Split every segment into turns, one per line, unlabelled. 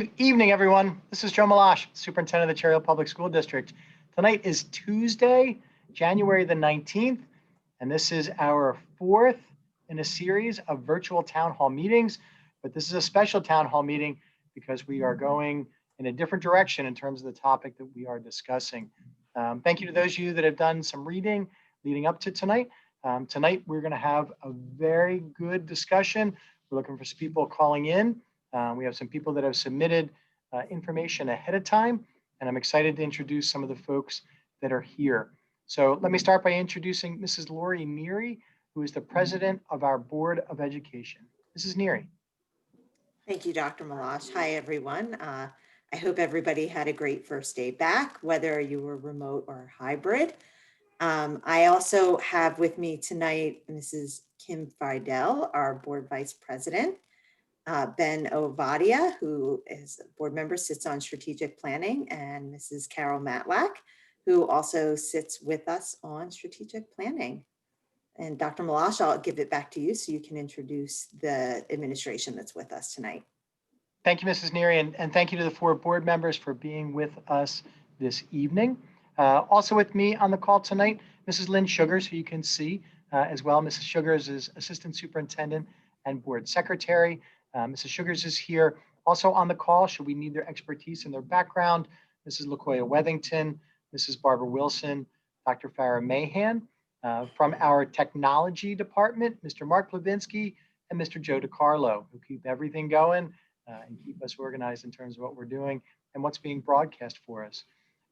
Good evening, everyone. This is Joe Malash, Superintendent of the Cherry Hill Public School District. Tonight is Tuesday, January the 19th, and this is our fourth in a series of virtual town hall meetings. But this is a special town hall meeting because we are going in a different direction in terms of the topic that we are discussing. Thank you to those of you that have done some reading leading up to tonight. Tonight, we're going to have a very good discussion. We're looking for some people calling in. We have some people that have submitted information ahead of time, and I'm excited to introduce some of the folks that are here. So let me start by introducing Mrs. Lori Neary, who is the president of our Board of Education. Mrs. Neary.
Thank you, Dr. Malash. Hi, everyone. I hope everybody had a great first day back, whether you were remote or hybrid. I also have with me tonight Mrs. Kim Fidel, our board vice president, Ben Ovadia, who is a board member, sits on strategic planning, and Mrs. Carol Matlack, who also sits with us on strategic planning. And Dr. Malash, I'll give it back to you so you can introduce the administration that's with us tonight.
Thank you, Mrs. Neary, and thank you to the four board members for being with us this evening. Also with me on the call tonight, Mrs. Lynn Sugars, who you can see as well. Mrs. Sugars is Assistant Superintendent and Board Secretary. Mrs. Sugars is here also on the call should we need their expertise and their background. Mrs. LaKoya Wethington, Mrs. Barbara Wilson, Dr. Farah Mahan. From our technology department, Mr. Mark Levinsky and Mr. Joe DiCarlo, who keep everything going and keep us organized in terms of what we're doing and what's being broadcast for us.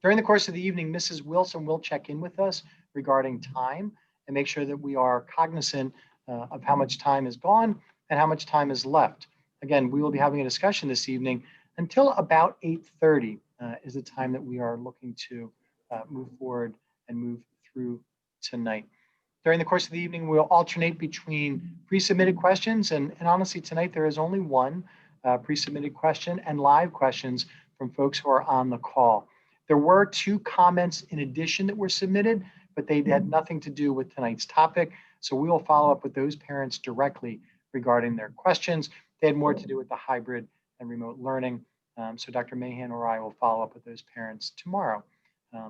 During the course of the evening, Mrs. Wilson will check in with us regarding time and make sure that we are cognizant of how much time is gone and how much time is left. Again, we will be having a discussion this evening until about 8:30 is the time that we are looking to move forward and move through tonight. During the course of the evening, we'll alternate between pre-submitted questions, and honestly, tonight there is only one pre-submitted question and live questions from folks who are on the call. There were two comments in addition that were submitted, but they had nothing to do with tonight's topic, so we will follow up with those parents directly regarding their questions. They had more to do with the hybrid and remote learning, so Dr. Mahan or I will follow up with those parents tomorrow.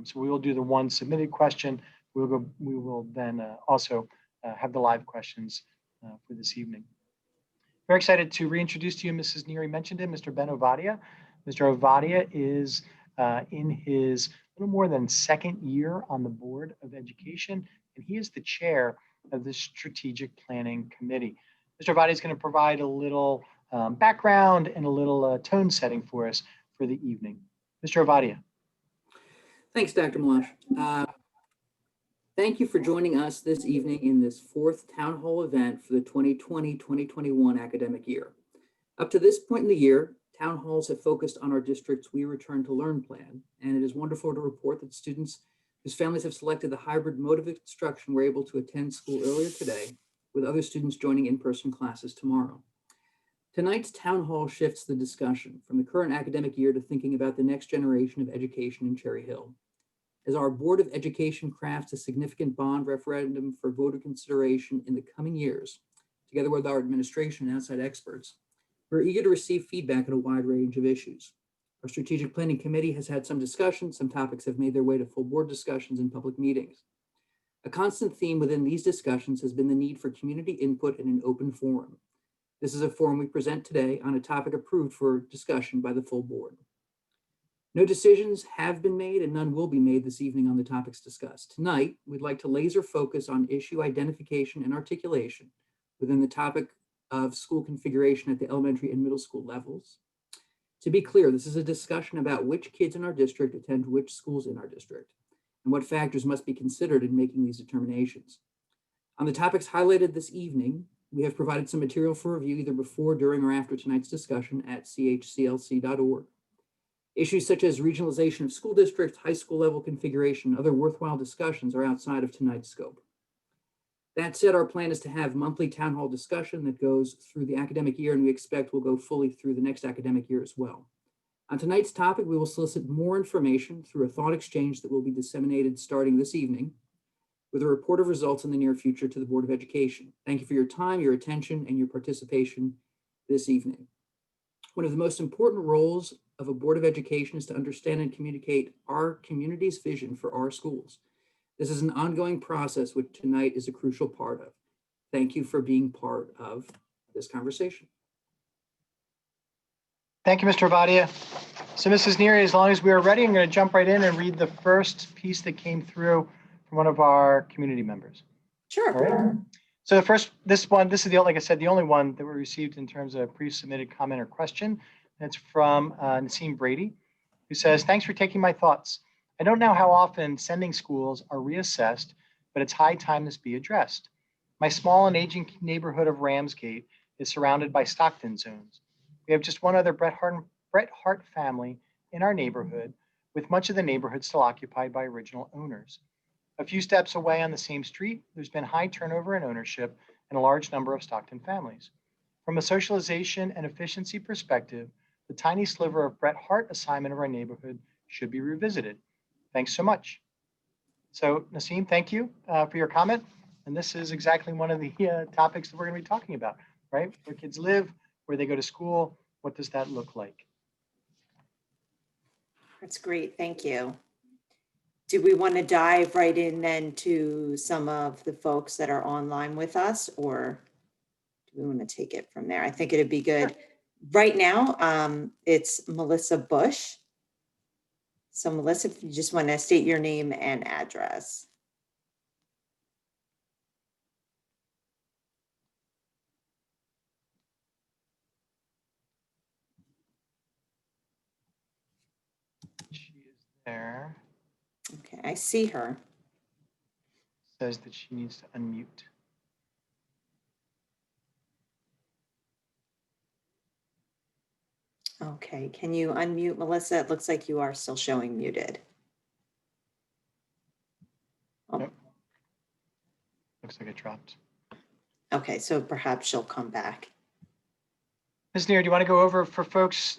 So we will do the one submitted question. We will then also have the live questions for this evening. Very excited to reintroduce to you, Mrs. Neary mentioned him, Mr. Ben Ovadia. Mr. Ovadia is in his little more than second year on the Board of Education, and he is the chair of the Strategic Planning Committee. Mr. Ovadia is going to provide a little background and a little tone setting for us for the evening. Mr. Ovadia.
Thanks, Dr. Malash. Thank you for joining us this evening in this fourth town hall event for the 2020-2021 academic year. Up to this point in the year, town halls have focused on our district's We Return to Learn plan, and it is wonderful to report that students whose families have selected the hybrid mode of instruction were able to attend school earlier today, with other students joining in-person classes tomorrow. Tonight's town hall shifts the discussion from the current academic year to thinking about the next generation of education in Cherry Hill. As our Board of Education crafts a significant bond referendum for voter consideration in the coming years, together with our administration and outside experts, we're eager to receive feedback on a wide range of issues. Our Strategic Planning Committee has had some discussions. Some topics have made their way to full board discussions and public meetings. A constant theme within these discussions has been the need for community input in an open forum. This is a forum we present today on a topic approved for discussion by the full board. No decisions have been made and none will be made this evening on the topics discussed. Tonight, we'd like to laser focus on issue identification and articulation within the topic of school configuration at the elementary and middle school levels. To be clear, this is a discussion about which kids in our district attend which schools in our district and what factors must be considered in making these determinations. On the topics highlighted this evening, we have provided some material for review either before, during, or after tonight's discussion at chclc.org. Issues such as regionalization of school districts, high school level configuration, and other worthwhile discussions are outside of tonight's scope. That said, our plan is to have monthly town hall discussion that goes through the academic year, and we expect will go fully through the next academic year as well. On tonight's topic, we will solicit more information through a thought exchange that will be disseminated starting this evening with a report of results in the near future to the Board of Education. Thank you for your time, your attention, and your participation this evening. One of the most important roles of a Board of Education is to understand and communicate our community's vision for our schools. This is an ongoing process, which tonight is a crucial part of. Thank you for being part of this conversation.
Thank you, Mr. Vadia. So Mrs. Neary, as long as we are ready, I'm going to jump right in and read the first piece that came through from one of our community members.
Sure.
All right. So the first, this is the, like I said, the only one that we received in terms of pre-submitted comment or question. That's from Naseem Brady, who says, thanks for taking my thoughts. I don't know how often sending schools are reassessed, but it's high time this be addressed. My small and aging neighborhood of Ramsgate is surrounded by Stockton zones. We have just one other Bret Hart family in our neighborhood, with much of the neighborhood still occupied by original owners. A few steps away on the same street, there's been high turnover in ownership and a large number of Stockton families. From a socialization and efficiency perspective, the tiny sliver of Bret Hart assignment of our neighborhood should be revisited. Thanks so much. So Naseem, thank you for your comment. And this is exactly one of the topics that we're going to be talking about, right? Where kids live, where they go to school, what does that look like?
That's great. Thank you. Do we want to dive right in then to some of the folks that are online with us, or do we want to take it from there? I think it'd be good. Sure. Right now, it's Melissa Bush. So Melissa, if you just want to state your name and address.
She is there.
Okay, I see her.
Says that she needs to unmute.
Okay, can you unmute, Melissa? It looks like you are still showing muted. Oh.
Nope. Looks like it dropped.
Okay, so perhaps she'll come back.
Ms. Neer, do you want to go over for folks,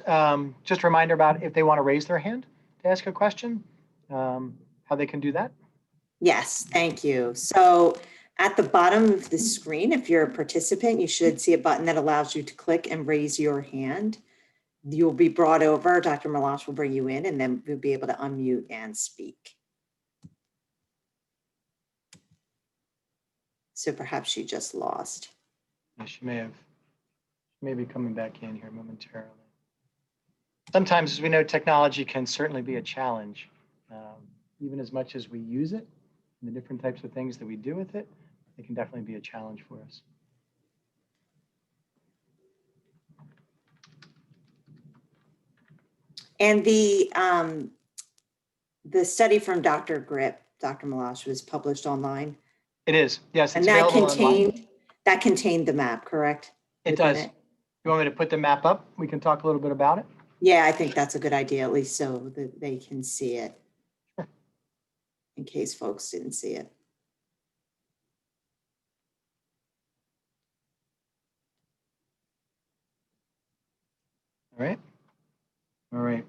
just a reminder about if they want to raise their hand to ask a question, how they can do that?
Yes, thank you. So at the bottom of the screen, if you're a participant, you should see a button that allows you to click and raise your hand. You'll be brought over, Dr. Malash will bring you in, and then you'll be able to unmute and speak. So perhaps she just lost.
Yeah, she may be coming back in here momentarily. Sometimes, as we know, technology can certainly be a challenge. Even as much as we use it, and the different types of things that we do with it, it can definitely be a challenge for us.
And the study from Dr. Grip, Dr. Malash, was published online.
It is, yes.
And that contained the map, correct?
It does. You want me to put the map up? We can talk a little bit about it.
Yeah, I think that's a good idea, at least so that they can see it. Sure. In case folks didn't see it.
All right. All right.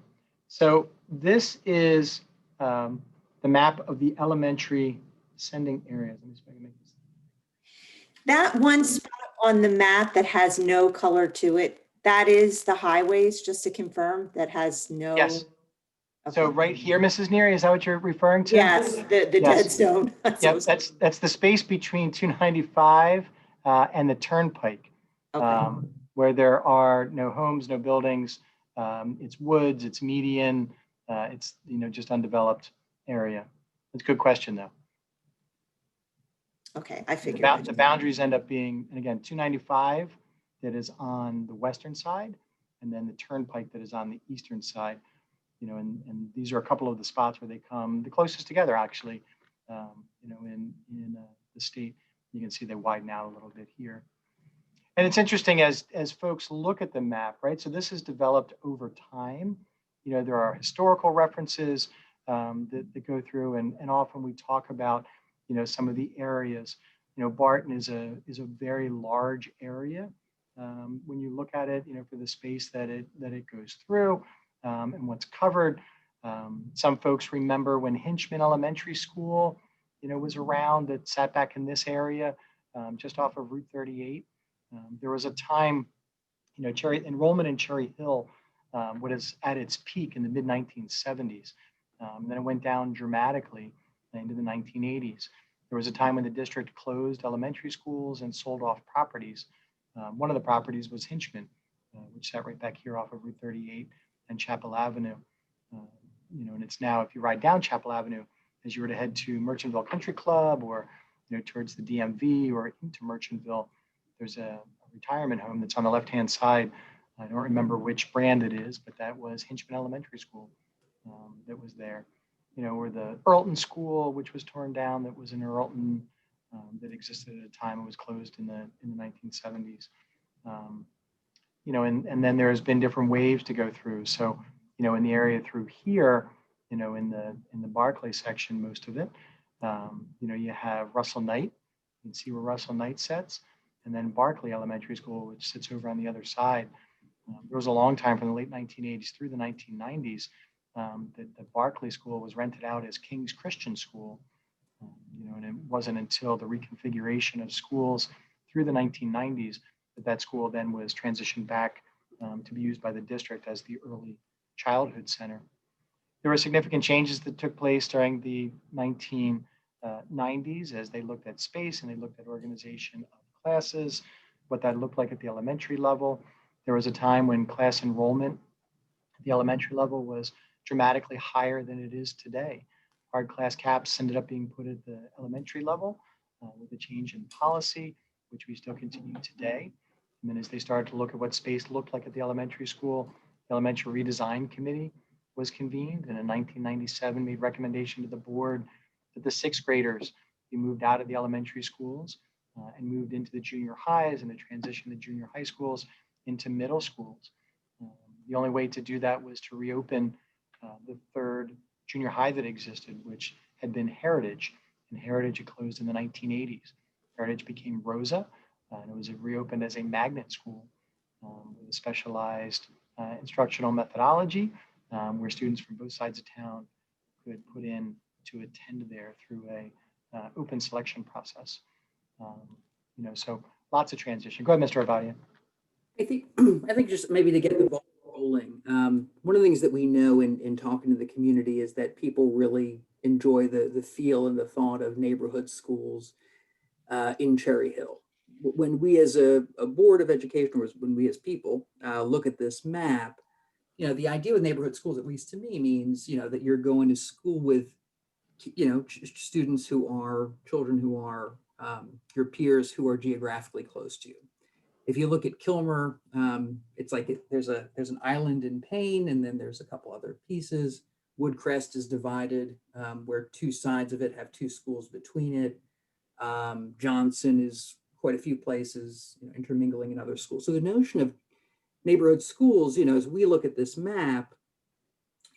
So this is the map of the elementary sending areas. Let me see if I can make this.
That one spot on the map that has no color to it, that is the highways, just to confirm, that has no.
Yes.
Okay.
So right here, Mrs. Neary, is that what you're referring to?
Yes, the
yes.
dead zone.
Yep, that's the space between 295 and the Turnpike,
okay.
Where there are no homes, no buildings. It's woods, it's median, it's just undeveloped area. It's a good question though.
Okay, I figured.
The boundaries end up being, and again, 295 that is on the western side, and then the Turnpike that is on the eastern side. And these are a couple of the spots where they come the closest together, actually, in the state. You can see they widen out a little bit here. And it's interesting as folks look at the map, right? So this is developed over time. There are historical references that go through, and often we talk about, some of the areas. Barton is a very large area. When you look at it, for the space that it goes through. And what's covered. Some folks remember when Hinchman Elementary School, was around, that sat back in this area, just off of Route 38. There was a time, enrollment in Cherry Hill was at its peak in the mid 1970s. Then it went down dramatically into the 1980s. There was a time when the district closed elementary schools and sold off properties. One of the properties was Hinchman, which sat right back here off of Route 38 and Chapel Avenue. And it's now, if you ride down Chapel Avenue, as you were to head to Merchantville Country Club or towards the DMV or into Merchantville, there's a retirement home that's on the left-hand side. I don't remember which brand it is, but that was Hinchman Elementary School that was there. Or the Earlton School, which was torn down, that was in Earlton, that existed at a time. It was closed in the 1970s. And then there's been different waves to go through. So, in the area through here, in the Barclay section, most of it, you have Russell Knight. You can see where Russell Knight sits, and then Barclay Elementary School, which sits over on the other side. There was a long time from the late 1980s through the 1990s that the Barclay School was rented out as King's Christian School. And it wasn't until the reconfiguration of schools through the 1990s that school then was transitioned back to be used by the district as the early childhood center. There were significant changes that took place during the 1990s as they looked at space and they looked at organization of classes, what that looked like at the elementary level. There was a time when class enrollment at the elementary level was dramatically higher than it is today. Hard class caps ended up being put at the elementary level with a change in policy, which we still continue today. And then as they started to look at what space looked like at the elementary school, the Elementary Redesign Committee was convened and in 1997 made recommendation to the board that the sixth graders be moved out of the elementary schools and moved into the junior highs and to transition the junior high schools into middle schools. The only way to do that was to reopen the third junior high that existed, which had been Heritage, and Heritage had closed in the 1980s. Heritage became Rosa, and it was reopened as a magnet school with a specialized instructional methodology where students from both sides of town could put in to attend there through a open selection process. So lots of transition. Go ahead, Mr. Avadia.
I think just maybe to get the ball rolling, one of the things that we know in talking to the community is that people really enjoy the feel and the thought of neighborhood schools in Cherry Hill. When we as a board of education, or when we as people look at this map, the idea with neighborhood schools, at least to me, means, that you're going to school with, students who are children who are your peers who are geographically close to you. If you look at Kilmer, it's like there's an island in Payne, and then there's a couple other pieces. Woodcrest is divided where two sides of it have two schools between it. Johnson is quite a few places, intermingling in other schools. So the notion of neighborhood schools, as we look at this map,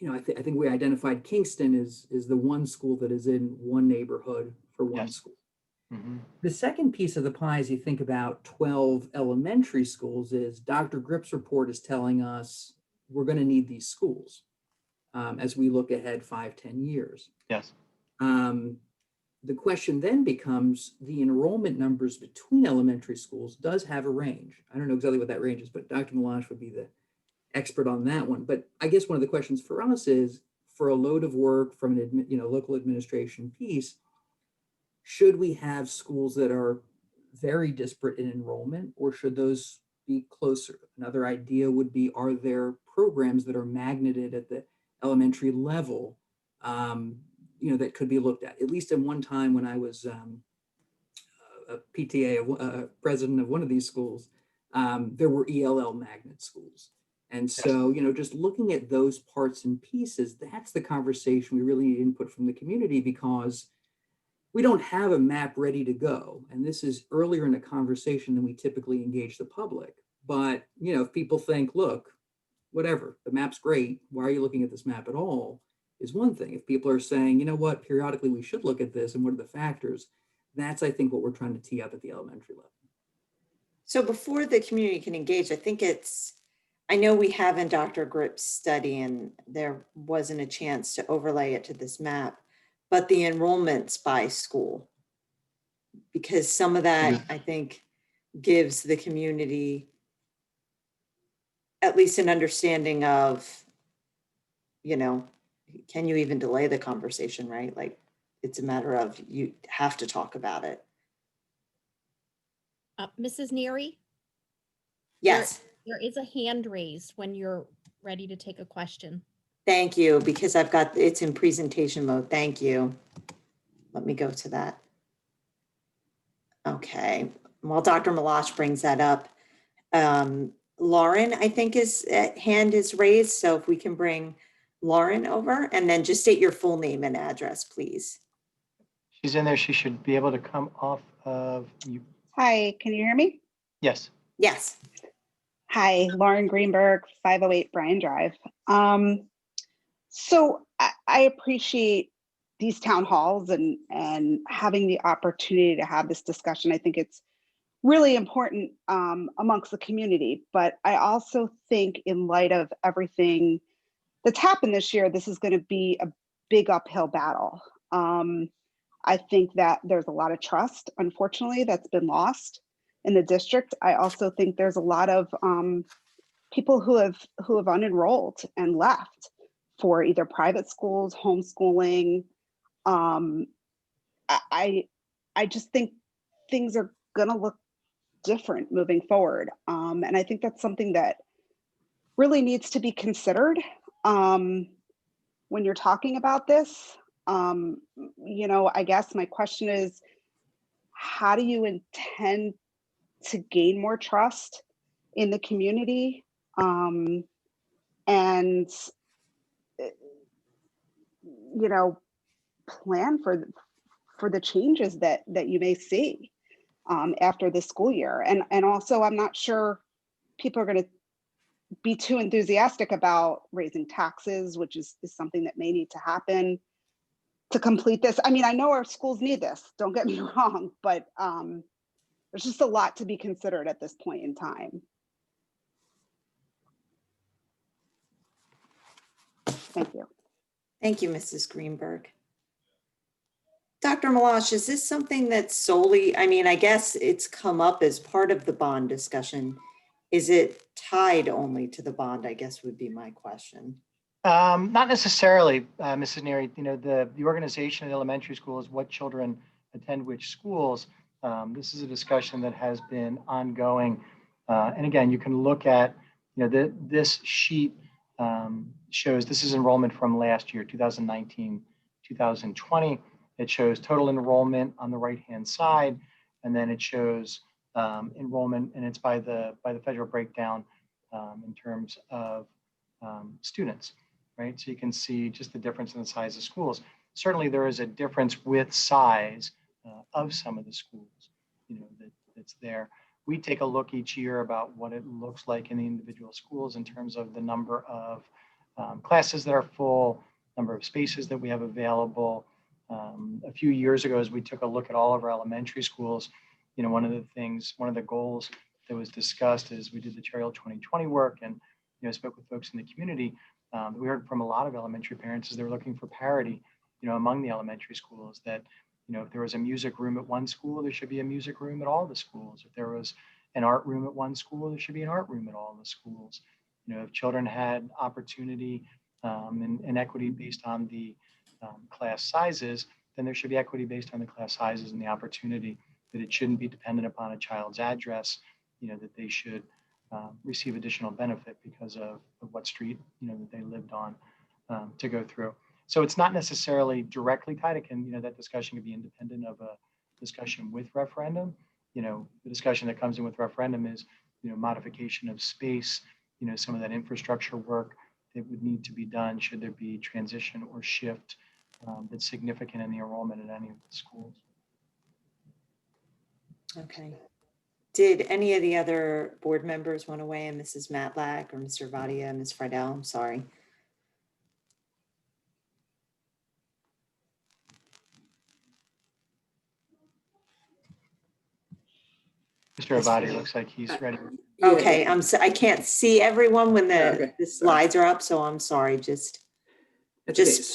I think we identified Kingston is the one school that is in one neighborhood for one school. Mm-hmm. The second piece of the pie, as you think about 12 elementary schools, is Dr. Grip's report is telling us we're going to need these schools as we look ahead 5-10 years.
Yes.
The question then becomes the enrollment numbers between elementary schools does have a range. I don't know exactly what that range is, but Dr. Malash would be the expert on that one. But I guess one of the questions for us is, for a load of work from an local administration piece, should we have schools that are very disparate in enrollment, or should those be closer? Another idea would be, are there programs that are magneted at the elementary level that could be looked at least in one time when I was a PTA, president of one of these schools, there were ELL magnet schools. And so, just looking at those parts and pieces, that's the conversation we really need input from the community, because we don't have a map ready to go. And this is earlier in a conversation than we typically engage the public. But, if people think, look, whatever, the map's great, why are you looking at this map at all, is one thing. If people are saying, periodically we should look at this and what are the factors, that's, I think, what we're trying to tee up at the elementary level.
So before the community can engage, I know we have in Dr. Grip's study, and there wasn't a chance to overlay it to this map, but the enrollments by school, because some of that, I think, gives the community at least an understanding of, you know, can you even delay the conversation, right? Like, it's a matter of you have to talk about it.
Mrs. Neary,
Yes,
there is a hand raised when you're ready to take a question.
thank you, because I've got, it's in presentation mode. Thank you. Let me go to that. Okay, while Dr. Malash brings that up, Lauren, I think hand is raised. So if we can bring Lauren over, and then just state your full name and address, please.
She's in there. She should be able to come off of you.
Hi, can you hear me?
Yes.
Yes.
Hi, Lauren Greenberg, 508 Bryan Drive. So I appreciate these town halls and having the opportunity to have this discussion. I think it's really important amongst the community, but I also think in light of everything that's happened this year, this is going to be a big uphill battle. I think that there's a lot of trust, unfortunately, that's been lost in the district. I also think there's a lot of people who have unenrolled and left for either private schools, homeschooling. I just think things are gonna look different moving forward. And I think that's something that really needs to be considered when you're talking about this. You know, I guess my question is, how do you intend to gain more trust in the community, and you know, plan for the changes that you may see after this school year? And also, I'm not sure people are going to be too enthusiastic about raising taxes, which is something that may need to happen to complete this. I mean, I know our schools need this, don't get me wrong, but there's just a lot to be considered at this point in time. Thank you.
Thank you, Mrs. Greenberg. Dr. Malash, is this something that's solely, I mean, I guess it's come up as part of the bond discussion. Is it tied only to the bond, I guess would be my question.
Not necessarily, Mrs. Neary. You know, the organization of elementary schools, what children attend which schools. This is a discussion that has been ongoing. And again, you can look at, you know, this sheet shows this is enrollment from last year, 2019, 2020. It shows total enrollment on the right-hand side, and then it shows enrollment, and it's by the federal breakdown in terms of students, right? So you can see just the difference in the size of schools. Certainly, there is a difference with size of some of the schools, you know, that's there. We take a look each year about what it looks like in the individual schools in terms of the number of classes that are full, number of spaces that we have available. A few years ago, as we took a look at all of our elementary schools, you know, one of the goals that was discussed is we did the Cherry Hill 2020 work and, you know, spoke with folks in the community. We heard from a lot of elementary parents as they were looking for parity, you know, among the elementary schools, that, you know, if there was a music room at one school, there should be a music room at all the schools. If there was an art room at one school, there should be an art room at all the schools. You know, if children had opportunity and equity based on the class sizes, then there should be equity based on the class sizes and the opportunity, that it shouldn't be dependent upon a child's address, you know, that they should receive additional benefit because of what street, you know, that they lived on to go through. So it's not necessarily directly tied. It can, you know, that discussion can be independent of a discussion with referendum. You know, the discussion that comes in with referendum is, you know, modification of space, you know, some of that infrastructure work that would need to be done should there be transition or shift that's significant in the enrollment at any of the schools.
Okay. Did any of the other board members want to weigh in? Mrs. Matlack or Mr. Vadia, Ms. Friedel? I'm sorry.
Mr. Avadi looks like he's ready.
Okay, I can't see everyone when the slides are up, so I'm sorry. Just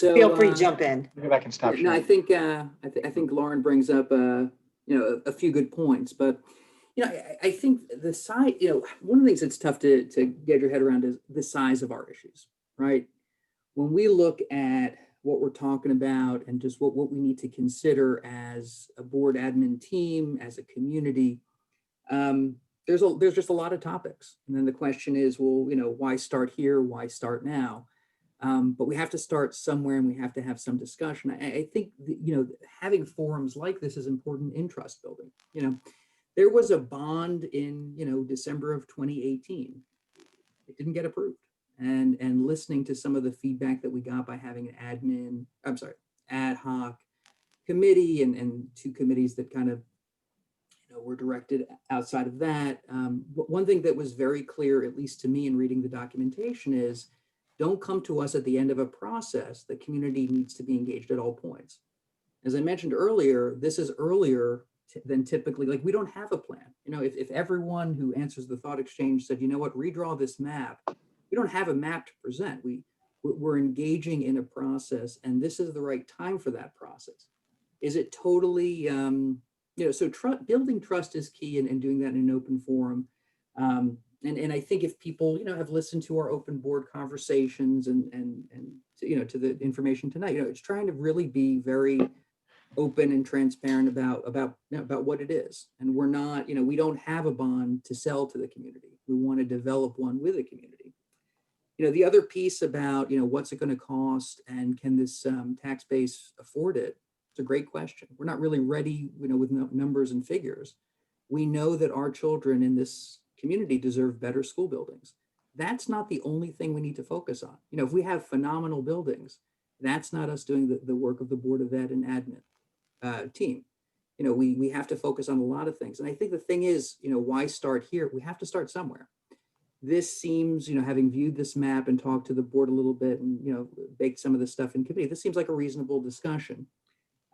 feel free to jump in.
Go back and stop.
No, I think Lauren brings up you know, a few good points, but I think the size, one of the things that's tough to get your head around is the size of our issues, right? When we look at what we're talking about and just what we need to consider as a board admin team, as a community, there's just a lot of topics. And then the question is, well, why start here? Why start now? But we have to start somewhere and we have to have some discussion. I think, having forums like this is important in trust building. There was a bond in, December of 2018. It didn't get approved. And listening to some of the feedback that we got by having an ad hoc committee and two committees that kind of, were directed outside of that. One thing that was very clear, at least to me in reading the documentation, is don't come to us at the end of a process. The community needs to be engaged at all points. As I mentioned earlier, this is earlier than typically, like we don't have a plan. If everyone who answers the thought exchange said, redraw this map, we don't have a map to present. We're engaging in a process, and this is the right time for that process. Is it totally, so building trust is key and doing that in an open forum. And I think if people, have listened to our open board conversations and to the information tonight, it's trying to really be very open and transparent about what it is. And we're not, we don't have a bond to sell to the community. We want to develop one with the community. The other piece about, what's it going to cost and can this tax base afford it? It's a great question. We're not really ready, with numbers and figures. We know that our children in this community deserve better school buildings. That's not the only thing we need to focus on. If we have phenomenal buildings, that's not us doing the work of the Board of Ed and admin team. We have to focus on a lot of things. And I think the thing is, why start here? We have to start somewhere. This seems, having viewed this map and talked to the board a little bit and, baked some of this stuff in committee, this seems like a reasonable discussion.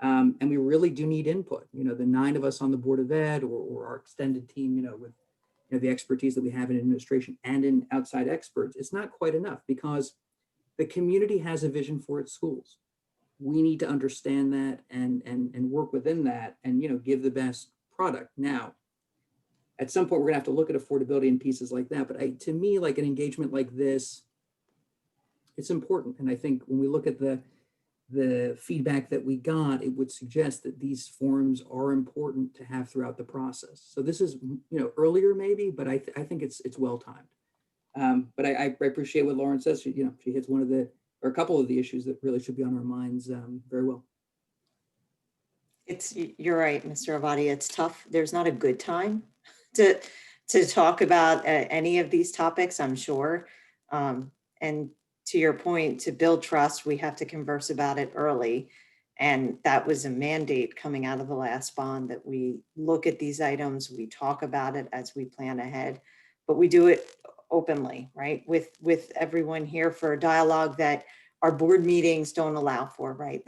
And we really do need input. The 9 of us on the Board of Ed or our extended team, with the expertise that we have in administration and in outside experts, it's not quite enough because the community has a vision for its schools. We need to understand that and work within that and, give the best product. Now, at some point, we're gonna have to look at affordability and pieces like that. But to me, like an engagement like this, it's important. And I think when we look at the feedback that we got, it would suggest that these forums are important to have throughout the process. So this is, earlier maybe, but I think it's well timed. But I appreciate what Lauren says. She hits a couple of the issues that really should be on our minds very well.
You're right, Mr. Avati. It's tough. There's not a good time to talk about any of these topics, I'm sure. And to your point, to build trust, we have to converse about it early. And that was a mandate coming out of the last bond, that we look at these items, we talk about it as we plan ahead, but we do it openly, right? With everyone here for a dialogue that our board meetings don't allow for, right?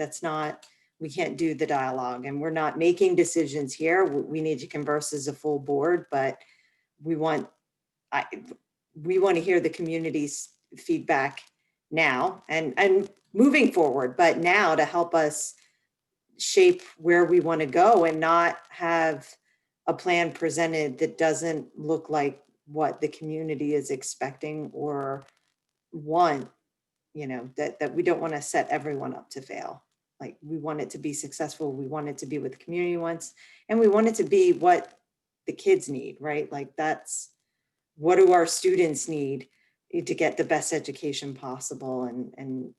We can't do the dialogue, and we're not making decisions here. We need to converse as a full board, but we want to hear the community's feedback now and moving forward, but now to help us shape where we want to go and not have a plan presented that doesn't look like what the community is expecting or want, that we don't want to set everyone up to fail. Like, we want it to be successful. We want it to be what the community wants, and we want it to be what the kids need, right? Like, that's what do our students need to get the best education possible. And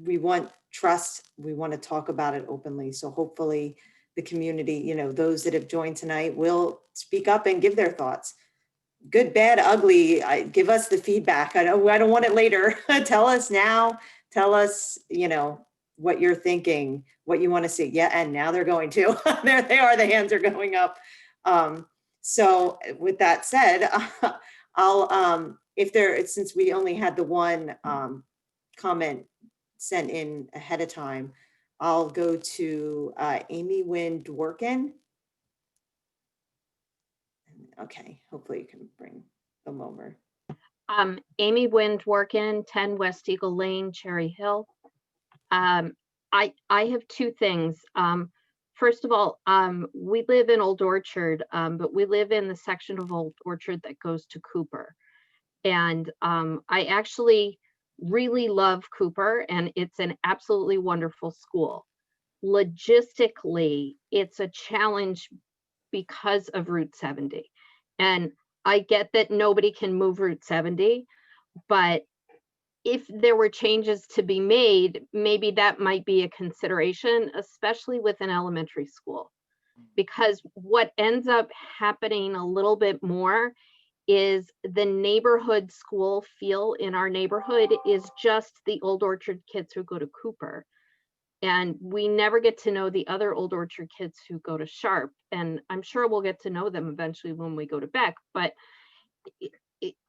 we want trust. We want to talk about it openly. So hopefully the community, those that have joined tonight will speak up and give their thoughts. Good, bad, ugly, give us the feedback. I don't want it later. Tell us now. Tell us, what you're thinking, what you want to see. Yeah, and now they're going to. There they are. The hands are going up. So with that said, I'll since we only had the one comment sent in ahead of time, I'll go to Amy Winn-Dworkin. Okay, hopefully you can bring them over.
Amy Winn-Dworkin, 10 West Eagle Lane, Cherry Hill. I have 2 things. First of all, we live in Old Orchard, but we live in the section of Old Orchard that goes to Cooper. And I actually really love Cooper, and it's an absolutely wonderful school. Logistically, it's a challenge because of Route 70. And I get that nobody can move Route 70, but if there were changes to be made, maybe that might be a consideration, especially with an elementary school. Because what ends up happening a little bit more is the neighborhood school feel in our neighborhood is just the Old Orchard kids who go to Cooper. And we never get to know the other Old Orchard kids who go to Sharp. And I'm sure we'll get to know them eventually when we go to Beck, but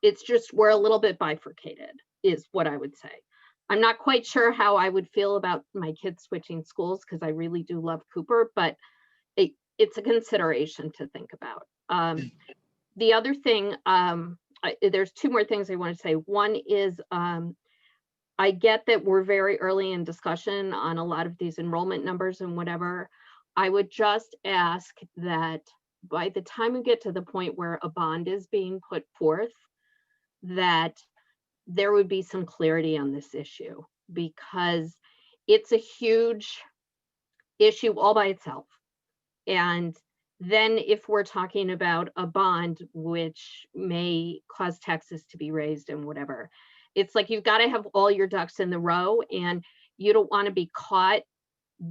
it's just, we're a little bit bifurcated, is what I would say. I'm not quite sure how I would feel about my kids switching schools because I really do love Cooper, but it's a consideration to think about. The other thing, there's two more things I want to say. One is I get that we're very early in discussion on a lot of these enrollment numbers and whatever. I would just ask that by the time we get to the point where a bond is being put forth, that there would be some clarity on this issue, because it's a huge issue all by itself. And then if we're talking about a bond, which may cause taxes to be raised and whatever, it's like you've got to have all your ducks in the row, and you don't want to be caught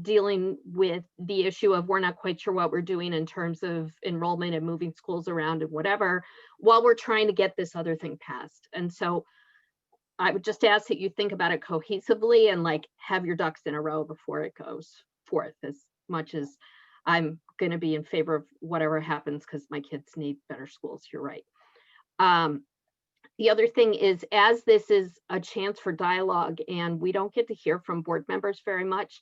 dealing with the issue of we're not quite sure what we're doing in terms of enrollment and moving schools around and whatever, while we're trying to get this other thing passed. And so I would just ask that you think about it cohesively and like have your ducks in a row before it goes forth, as much as I'm going to be in favor of whatever happens because my kids need better schools. You're right. The other thing is, as this is a chance for dialogue and we don't get to hear from board members very much,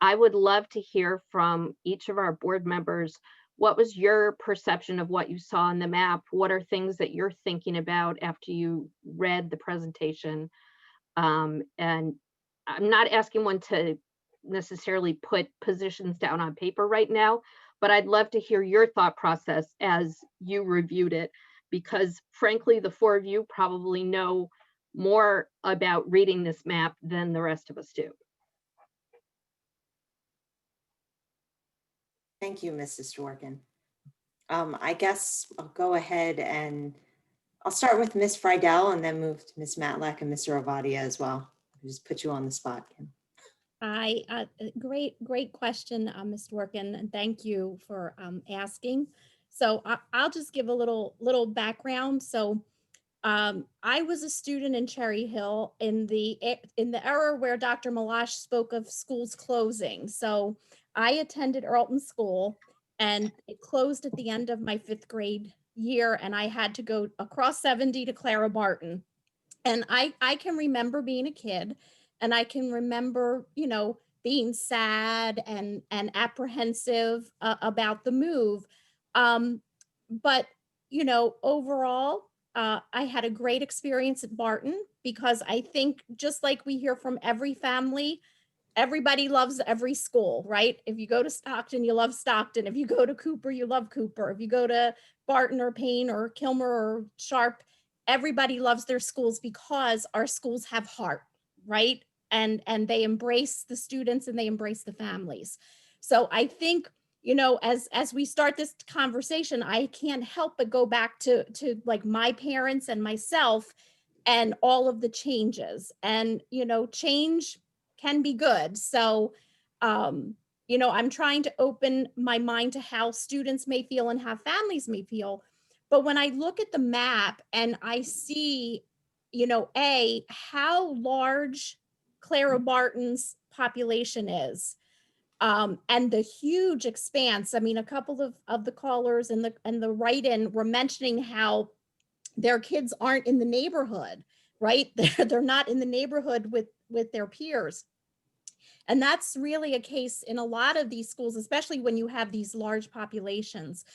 I would love to hear from each of our board members. What was your perception of what you saw on the map? What are things that you're thinking about after you read the presentation? And I'm not asking one to necessarily put positions down on paper right now, but I'd love to hear your thought process as you reviewed it, because frankly, the four of you probably know more about reading this map than the rest of us do.
Thank you, Mrs. Dworkin. I guess I'll go ahead and I'll start with Ms. Friedel and then move to Ms. Matlack and Mr. Ovadia as well. I'll just put you on the spot, Kim.
Great question, Ms. Dworkin, and thank you for asking. So I'll just give a little background. So I was a student in Cherry Hill in the era where Dr. Malash spoke of schools closing. So I attended Earlton School, and it closed at the end of my 5th grade year, and I had to go across 70 to Clara Barton. And I can remember being a kid, and I can remember, being sad and apprehensive about the move. But, overall, I had a great experience at Barton, because I think just like we hear from every family, everybody loves every school, right? If you go to Stockton, you love Stockton. If you go to Cooper, you love Cooper. If you go to Barton or Payne or Kilmer or Sharp, everybody loves their schools because our schools have heart, right? And they embrace the students and they embrace the families. So I think, as we start this conversation, I can't help but go back to like my parents and myself and all of the changes. And, change can be good. So, I'm trying to open my mind to how students may feel and how families may feel. But when I look at the map and I see, how large Clara Barton's population is, and the huge expanse. I mean, a couple of the callers and the write-in were mentioning how their kids aren't in the neighborhood, right? They're not in the neighborhood with their peers. And that's really a case in a lot of these schools, especially when you have these large populations.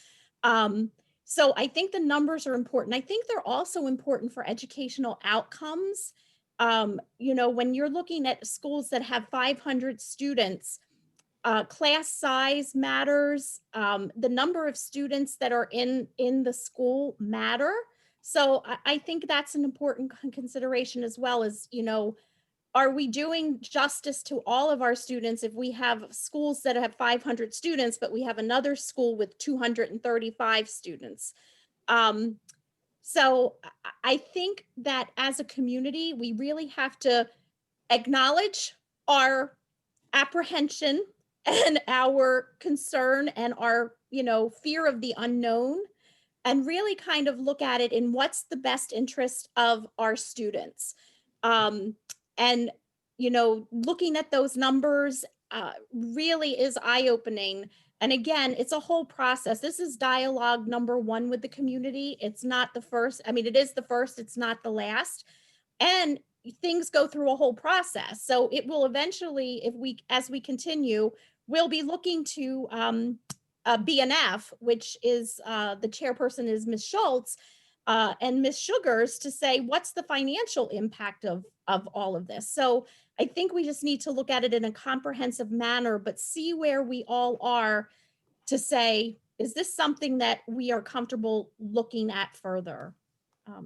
So I think the numbers are important. I think they're also important for educational outcomes. When you're looking at schools that have 500 students, class size matters. The number of students that are in the school matter. So I think that's an important consideration, as well as, you know, are we doing justice to all of our students if we have schools that have 500 students, but we have another school with 235 students? So I think that as a community, we really have to acknowledge our apprehension and our concern and our, you know, fear of the unknown, and really kind of look at it in what's the best interest of our students. And, you know, looking at those numbers really is eye-opening. And again, it's a whole process. This is dialogue number one with the community. It's not the first. I mean, it is the first, it's not the last. And things go through a whole process. So it will eventually, as we continue, we'll be looking to BNF, which is the chairperson is Ms. Schultz and Ms. Sugars, to say what's the financial impact of all of this. So I think we just need to look at it in a comprehensive manner, but see where we all are to say, is this something that we are comfortable looking at further?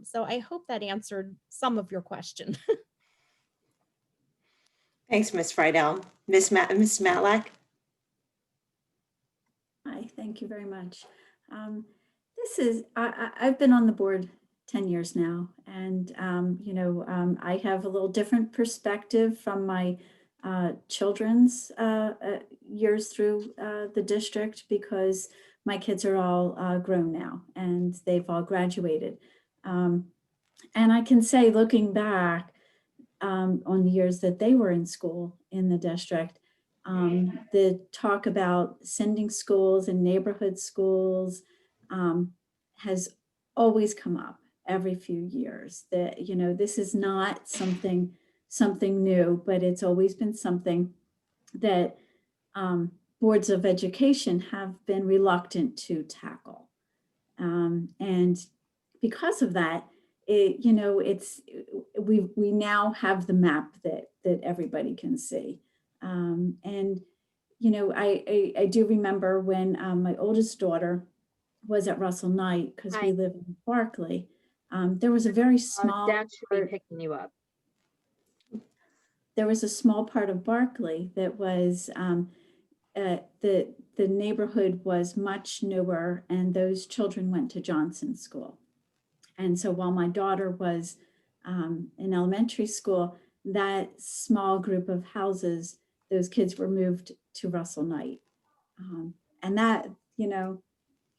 So I hope that answered some of your question.
Thanks, Ms. Friedel. Ms. Matlack?
Hi, thank you very much. I've been on the board 10 years now, and I have a little different perspective from my children's years through the district, because my kids are all grown now and they've all graduated. And I can say, looking back on the years that they were in school in the district, the talk about sending schools and neighborhood schools has always come up every few years. That, you know, this is not something new, but it's always been something that boards of education have been reluctant to tackle. And because of that, we now have the map that everybody can see. And I do remember when my oldest daughter was at Russell Knight, because we live in Berkeley. There was a very small
Dad should be
part,
picking you up.
there was a small part of Berkeley that was the neighborhood was much newer, and those children went to Johnson School. And so while my daughter was in elementary school, that small group of houses, those kids were moved to Russell Knight. And that,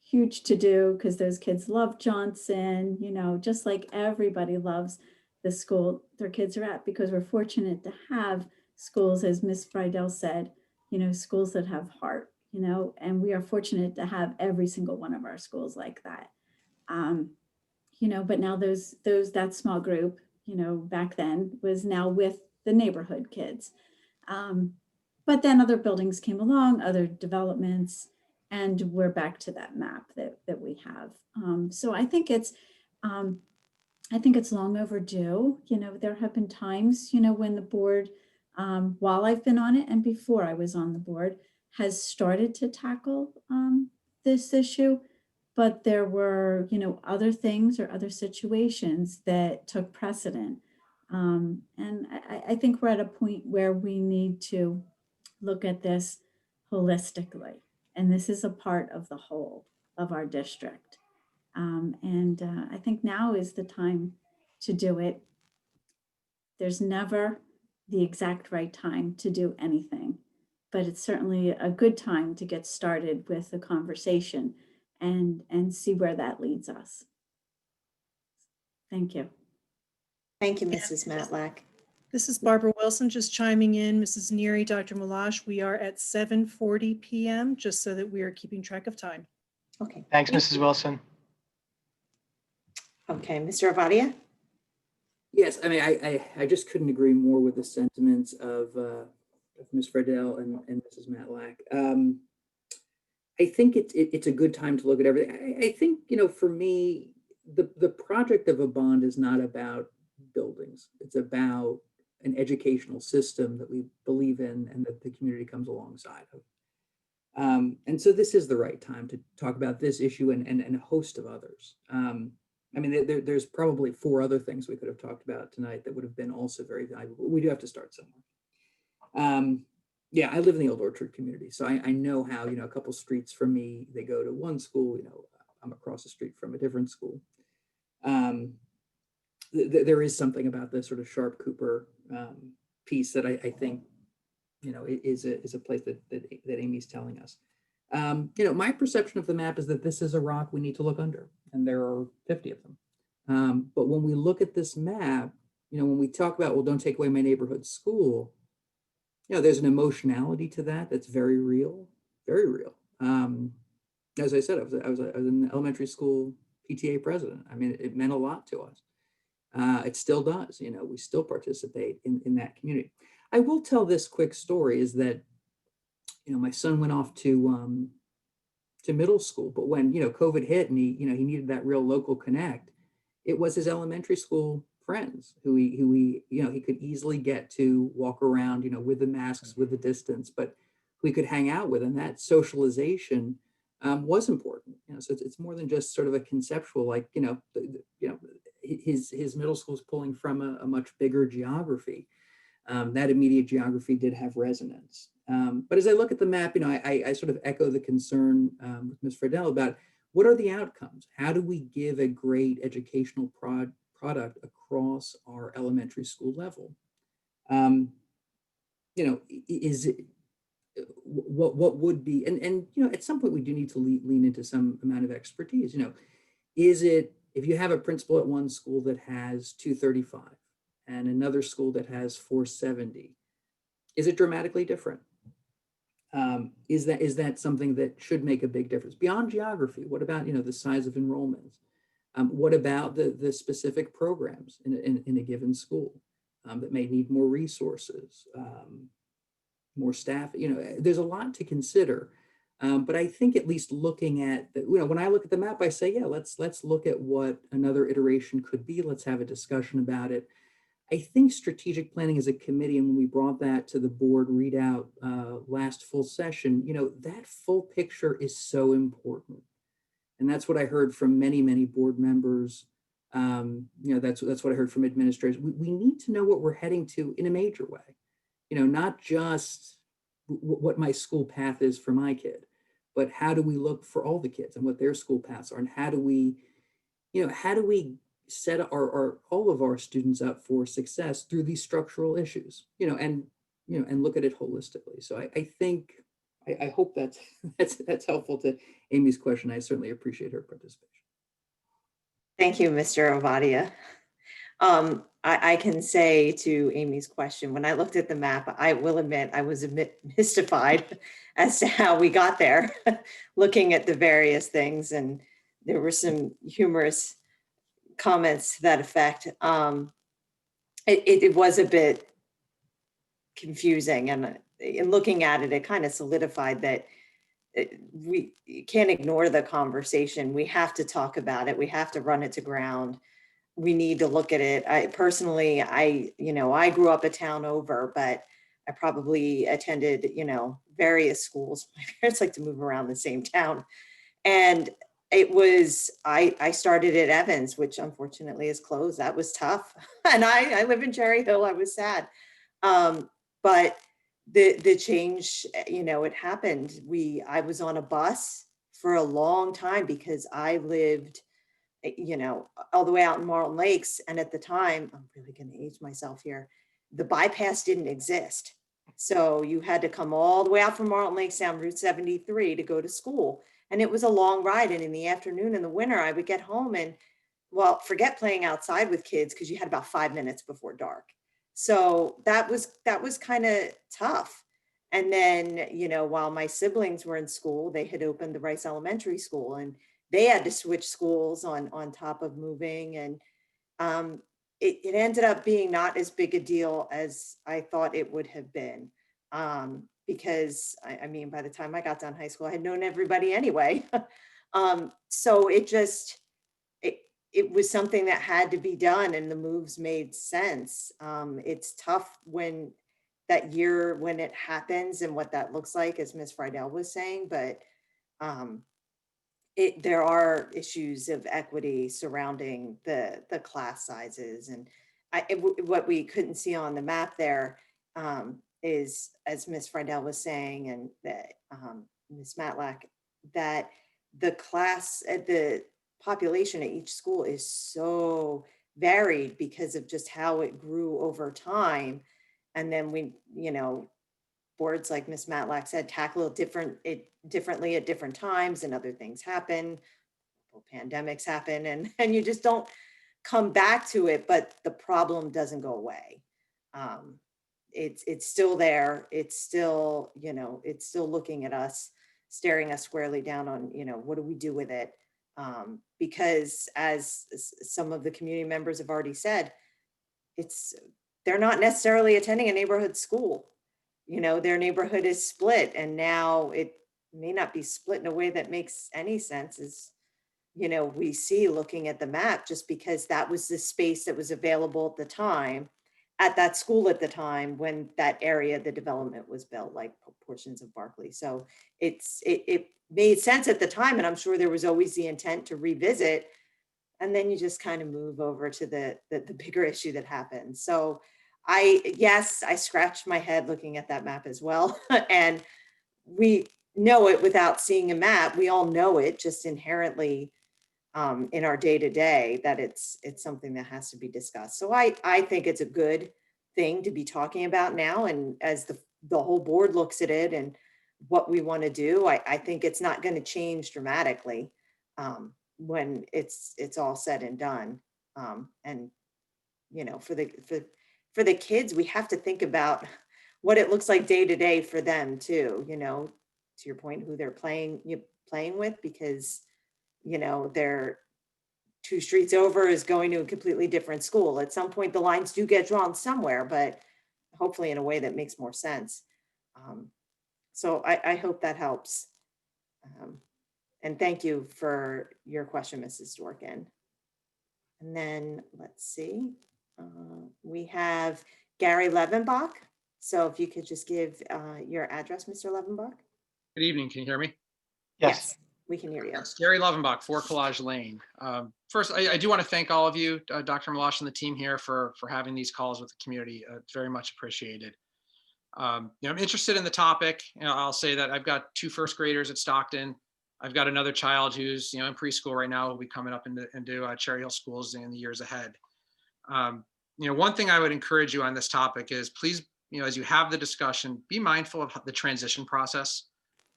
huge to do, because those kids love Johnson, just like everybody loves the school their kids are at, because we're fortunate to have schools, as Ms. Friedel said, schools that have heart, and we are fortunate to have every single one of our schools like that. But now that small group, back then was now with the neighborhood kids. But then other buildings came along, other developments, and we're back to that map that we have. So I think it's long overdue. There have been times, when the board, while I've been on it and before I was on the board, has started to tackle this issue. But there were, other things or other situations that took precedent. And I think we're at a point where we need to look at this holistically. And this is a part of the whole of our district. And I think now is the time to do it. There's never the exact right time to do anything, but it's certainly a good time to get started with the conversation and see where that leads us. Thank you.
Thank you, Mrs. Matlack.
This is Barbara Wilson just chiming in. Mrs. Neary, Dr. Malash, we are at 7:40 p.m. just so that we are keeping track of time.
Okay.
Thanks, Mrs. Wilson.
Okay, Mr. Avadia?
Yes, I mean, I just couldn't agree more with the sentiments of Ms. Friedel and Mrs. Matlack. I think it's a good time to look at everything. I think, for me, the project of a bond is not about buildings. It's about an educational system that we believe in and that the community comes alongside of. And so this is the right time to talk about this issue and a host of others. I mean, there's probably 4 other things we could have talked about tonight that would have been also very valuable, but we do have to start somewhere. Yeah, I live in the Old Orchard community, so I know how, a couple streets from me, they go to one school, I'm across the street from a different school. There is something about the sort of Sharp Cooper piece that I think, is a place that Amy's telling us. My perception of the map is that this is a rock we need to look under, and there are 50 of them. But when we look at this map, when we talk about, well, don't take away my neighborhood school, there's an emotionality to that that's very real, very real. As I said, I was an elementary school PTA president. I mean, it meant a lot to us. It still does. We still participate in that community. I will tell this quick story is that, my son went off to middle school, but when, COVID hit and he needed that real local connect, it was his elementary school friends who he could easily get to walk around, with the masks, with the distance, but who he could hang out with. And that socialization was important. So it's more than just sort of a conceptual, like, his middle school is pulling from a much bigger geography. That immediate geography did have resonance. But as I look at the map, I sort of echo the concern with Ms. Friedel about what are the outcomes? How do we give a great educational product across our elementary school level? Is it, what would be, and at some point we do need to lean into some amount of expertise. Is it, if you have a principal at one school that has 235 and another school that has 470, is it dramatically different? Is that something that should make a big difference beyond geography? What about, the size of enrollments? What about the specific programs in a given school that may need more resources, more staff? There's a lot to consider. But I think at least looking at, when I look at the map, I say, yeah, let's look at what another iteration could be. Let's have a discussion about it. I think strategic planning as a committee, and when we brought that to the board readout last full session, that full picture is so important. And that's what I heard from many, many board members. That's what I heard from administrators. We need to know what we're heading to in a major way, not just what my school path is for my kid, but how do we look for all the kids and what their school paths are, and how do we set all of our students up for success through these structural issues, and look at it holistically. So I think, I hope that's helpful to Amy's question. I certainly appreciate her participation.
Thank you, Mr. Ovadia. I can say to Amy's question, when I looked at the map, I will admit I was a bit mystified as to how we got there, looking at the various things, and there were some humorous comments to that effect. It was a bit confusing, and in looking at it, it kind of solidified that we can't ignore the conversation. We have to talk about it. We have to run it to ground. We need to look at it. I personally, I grew up a town over, but I probably attended, various schools. My parents like to move around the same town. And it was, I started at Evans, which unfortunately is closed. That was tough. And I live in Cherry Hill. I was sad. But the change, it happened. I was on a bus for a long time because I lived, all the way out in Marlton Lakes. And at the time, I'm really going to age myself here, the bypass didn't exist. So you had to come all the way out from Marlton Lakes down Route 73 to go to school. And it was a long ride. And in the afternoon, in the winter, I would get home and, well, forget playing outside with kids because you had about 5 minutes before dark. So that was kind of tough. And then, while my siblings were in school, they had opened the Rice Elementary School, and they had to switch schools on top of moving. And it ended up being not as big a deal as I thought it would have been. Because I mean, by the time I got done high school, I had known everybody anyway. So it was something that had to be done and the moves made sense. It's tough when that year when it happens and what that looks like, as Ms. Friedel was saying, but um, there are issues of equity surrounding the class sizes. And what we couldn't see on the map there is, as Ms. Friedel was saying, and that Ms. Matlack, that the class at the population at each school is so varied because of just how it grew over time. And then we, boards, like Ms. Matlack said, tackle it differently at different times, and other things happen. Pandemics happen, and you just don't come back to it, but the problem doesn't go away. It's still there. It's still, it's still looking at us, staring us squarely down on, what do we do with it? Because as some of the community members have already said, they're not necessarily attending a neighborhood school. Their neighborhood is split, and now it may not be split in a way that makes any sense, as we see looking at the map, just because that was the space that was available at the time, at that school at the time when that area, the development was built, like portions of Barclay. So it made sense at the time, and I'm sure there was always the intent to revisit, and then you just kind of move over to the bigger issue that happened. So yes, I scratched my head looking at that map as well. And we know it without seeing a map. We all know it just inherently in our day-to-day, that it's something that has to be discussed. So I think it's a good thing to be talking about now. And as the whole board looks at it and what we want to do, I think it's not going to change dramatically when it's all said and done. And for the kids, we have to think about what it looks like day to day for them too, to your point, who they're playing with, because they're 2 streets over is going to a completely different school. At some point, the lines do get drawn somewhere, but hopefully in a way that makes more sense. So I hope that helps. And thank you for your question, Mrs. Dworkin. And then let's see, we have Gary Levenbach. So if you could just give your address, Mr. Levenbach.
Good evening. Can you hear me?
Yes.
We can hear you.
Yes, Gary Levenbach, 4 Collage Lane. First, I do want to thank all of you, Dr. Malash and the team here, for having these calls with the community. It's very much appreciated. I'm interested in the topic. I'll say that I've got 2 first graders at Stockton. I've got another child who's in preschool right now, will be coming up into Cherry Hill schools in the years ahead. One thing I would encourage you on this topic is, please, as you have the discussion, be mindful of the transition process.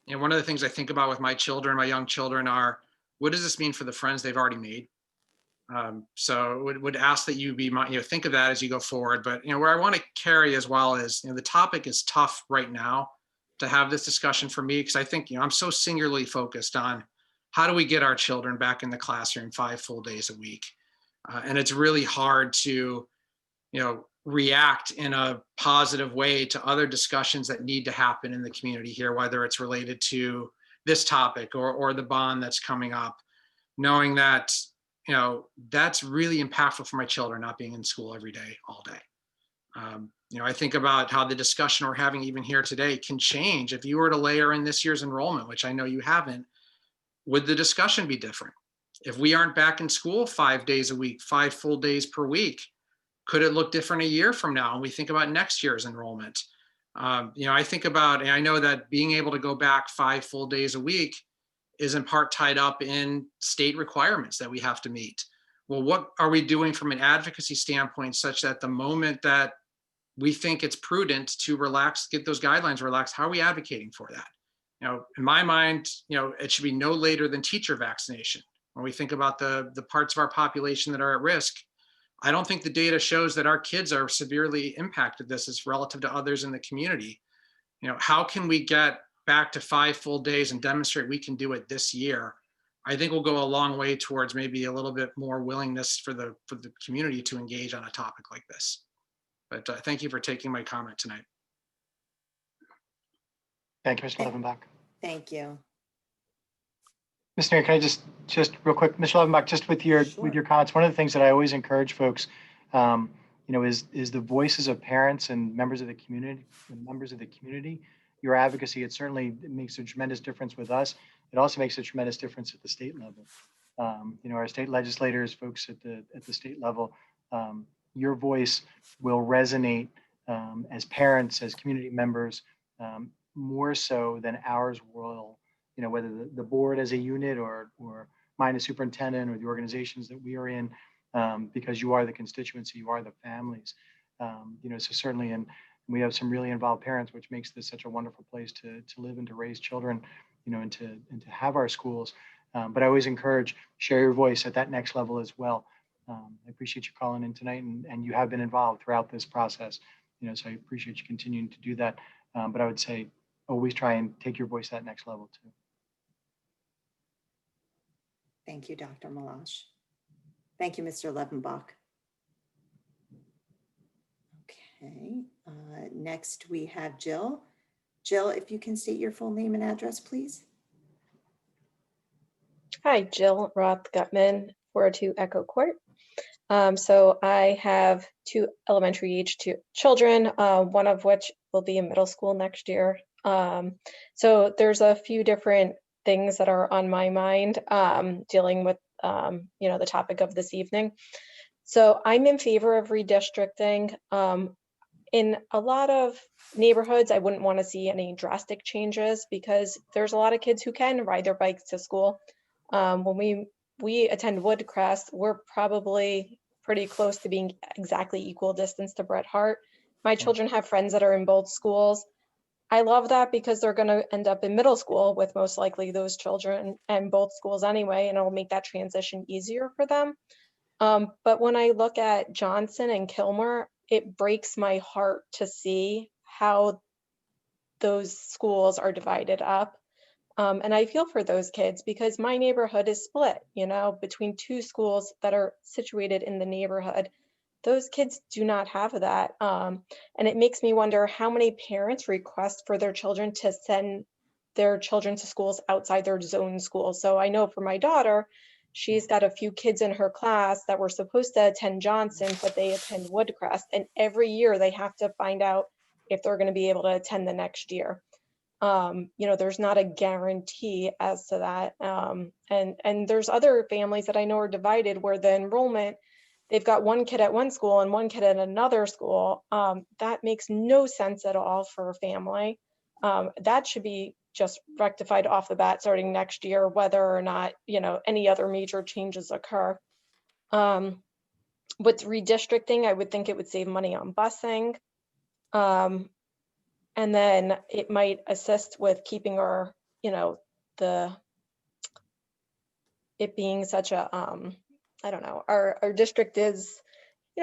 One of the things I think about with my children, my young children, are, what does this mean for the friends they've already made? So would ask that you be, think of that as you go forward. But where I want to carry as well is, the topic is tough right now to have this discussion for me, because I think I'm so singularly focused on how do we get our children back in the classroom 5 full days a week, and it's really hard to react in a positive way to other discussions that need to happen in the community here, whether it's related to this topic or the bond that's coming up, knowing that, that's really impactful for my children not being in school every day, all day. I think about how the discussion we're having even here today can change. If you were to layer in this year's enrollment, which I know you haven't, would the discussion be different? If we aren't back in school 5 days a week, 5 full days per week, could it look different a year from now? And we think about next year's enrollment. I think about, and I know that being able to go back 5 full days a week is in part tied up in state requirements that we have to meet. Well, what are we doing from an advocacy standpoint, such that the moment that we think it's prudent to relax, get those guidelines relaxed, how are we advocating for that? In my mind, it should be no later than teacher vaccination. When we think about the parts of our population that are at risk, I don't think the data shows that our kids are severely impacted this as relative to others in the community. How can we get back to 5 full days and demonstrate we can do it this year? I think we'll go a long way towards maybe a little bit more willingness for the community to engage on a topic like this. But thank you for taking my comment tonight.
Thank you, Mr. Levenbach.
Thank you.
Ms. Neary, can I just real quick, Mr. Levenbach, just with your
Sure.
comments, one of the things that I always encourage folks, is the voices of parents and members of the community, your advocacy. It certainly makes a tremendous difference with us. It also makes a tremendous difference at the state level. Our state legislators, folks at the state level, your voice will resonate as parents, as community members, more so than ours will. Whether the board as a unit or mine as superintendent or the organizations that we are in, because you are the constituency, you are the families. So certainly, and we have some really involved parents, which makes this such a wonderful place to live and to raise children, and to have our schools. But I always encourage, share your voice at that next level as well. I appreciate you calling in tonight, and you have been involved throughout this process. So I appreciate you continuing to do that. But I would say always try and take your voice to that next level too.
Thank you, Dr. Malash. Thank you, Mr. Levenbach. Okay, next we have Jill. Jill, if you can state your full name and address, please.
Hi, Jill Roth-Gutman, 402 Echo Court. So I have 2 elementary age children, one of which will be in middle school next year. So there's a few different things that are on my mind dealing with, the topic of this evening. So I'm in favor of redistricting. In a lot of neighborhoods, I wouldn't want to see any drastic changes because there's a lot of kids who can ride their bikes to school. When we attend Woodcrest, we're probably pretty close to being exactly equal distance to Bret Harte. My children have friends that are in both schools. I love that because they're going to end up in middle school with most likely those children and both schools anyway, and it'll make that transition easier for them. But when I look at Johnson and Kilmer, it breaks my heart to see how those schools are divided up. And I feel for those kids because my neighborhood is split, between 2 schools that are situated in the neighborhood. Those kids do not have that. And it makes me wonder how many parents request for their children to send their children to schools outside their zone schools. So I know for my daughter, she's got a few kids in her class that were supposed to attend Johnson, but they attend Woodcrest. And every year they have to find out if they're going to be able to attend the next year. There's not a guarantee as to that. And there's other families that I know are divided where the enrollment, they've got one kid at one school and one kid at another school. That makes no sense at all for a family. That should be just rectified off the bat starting next year, whether or not, any other major changes occur. With redistricting, I would think it would save money on busing. And then it might assist with keeping our, it being such a, I don't know, our district is,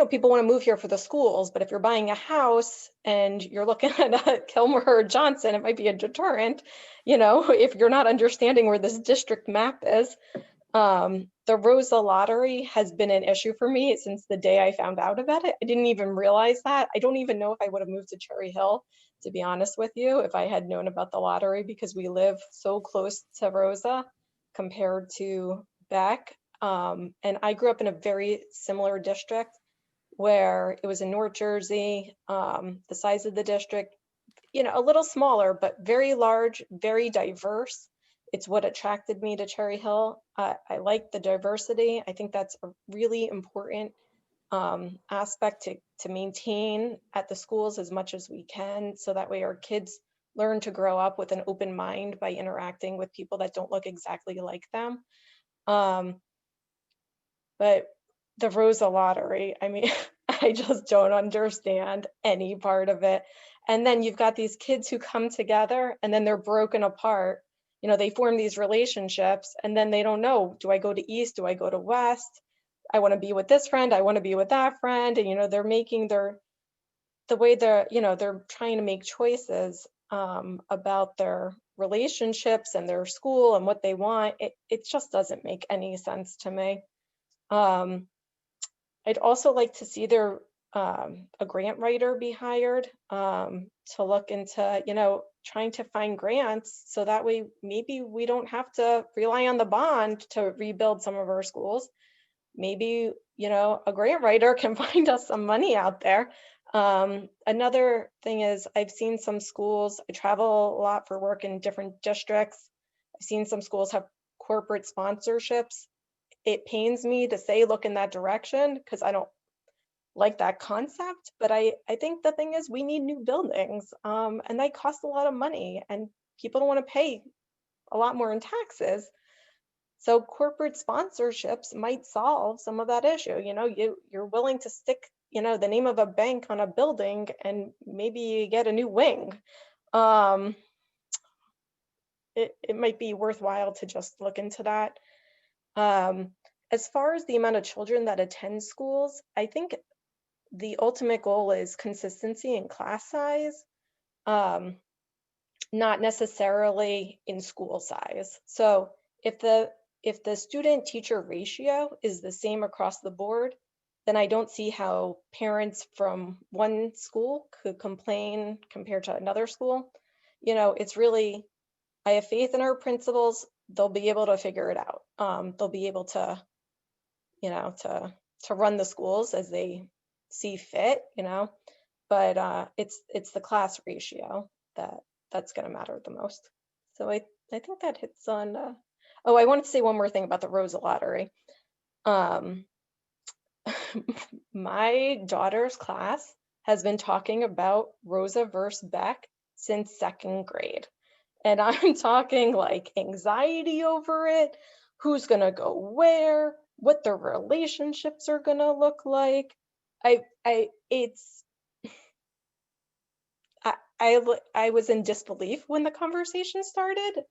people want to move here for the schools, but if you're buying a house and you're looking at Kilmer or Johnson, it might be a deterrent, if you're not understanding where this district map is. The Rosa lottery has been an issue for me since the day I found out about it. I didn't even realize that. I don't even know if I would have moved to Cherry Hill, to be honest with you, if I had known about the lottery, because we live so close to Rosa compared to Beck. And I grew up in a very similar district where it was in North Jersey. The size of the district, a little smaller, but very large, very diverse. It's what attracted me to Cherry Hill. I like the diversity. I think that's a really important aspect to maintain at the schools as much as we can, so that way our kids learn to grow up with an open mind by interacting with people that don't look exactly like them. But the Rosa lottery, I mean, I just don't understand any part of it. And then you've got these kids who come together and then they're broken apart. They form these relationships and then they don't know, do I go to East? Do I go to West? I want to be with this friend. I want to be with that friend. And, they're making the way they're trying to make choices about their relationships and their school and what they want. It just doesn't make any sense to me. I'd also like to see there a grant writer be hired to look into, trying to find grants so that way maybe we don't have to rely on the bond to rebuild some of our schools. Maybe, a grant writer can find us some money out there. Another thing is I've seen some schools, I travel a lot for work in different districts. I've seen some schools have corporate sponsorships. It pains me to say look in that direction because I don't like that concept, but I think the thing is we need new buildings and they cost a lot of money and people don't want to pay a lot more in taxes. So corporate sponsorships might solve some of that issue. You're willing to stick, the name of a bank on a building and maybe you get a new wing. It might be worthwhile to just look into that. As far as the amount of children that attend schools, I think the ultimate goal is consistency in class size, not necessarily in school size. So if the student teacher ratio is the same across the board, then I don't see how parents from one school could complain compared to another school. It's really, I have faith in our principals. They'll be able to figure it out. They'll be able to, to run the schools as they see fit, but it's the class ratio that's going to matter the most. So I think that hits on, oh, I wanted to say one more thing about the Rosa lottery. My daughter's class has been talking about Rosa versus Beck since 2nd grade. And I'm talking like anxiety over it, who's going to go where, what their relationships are going to look like. I was in disbelief when the conversation started,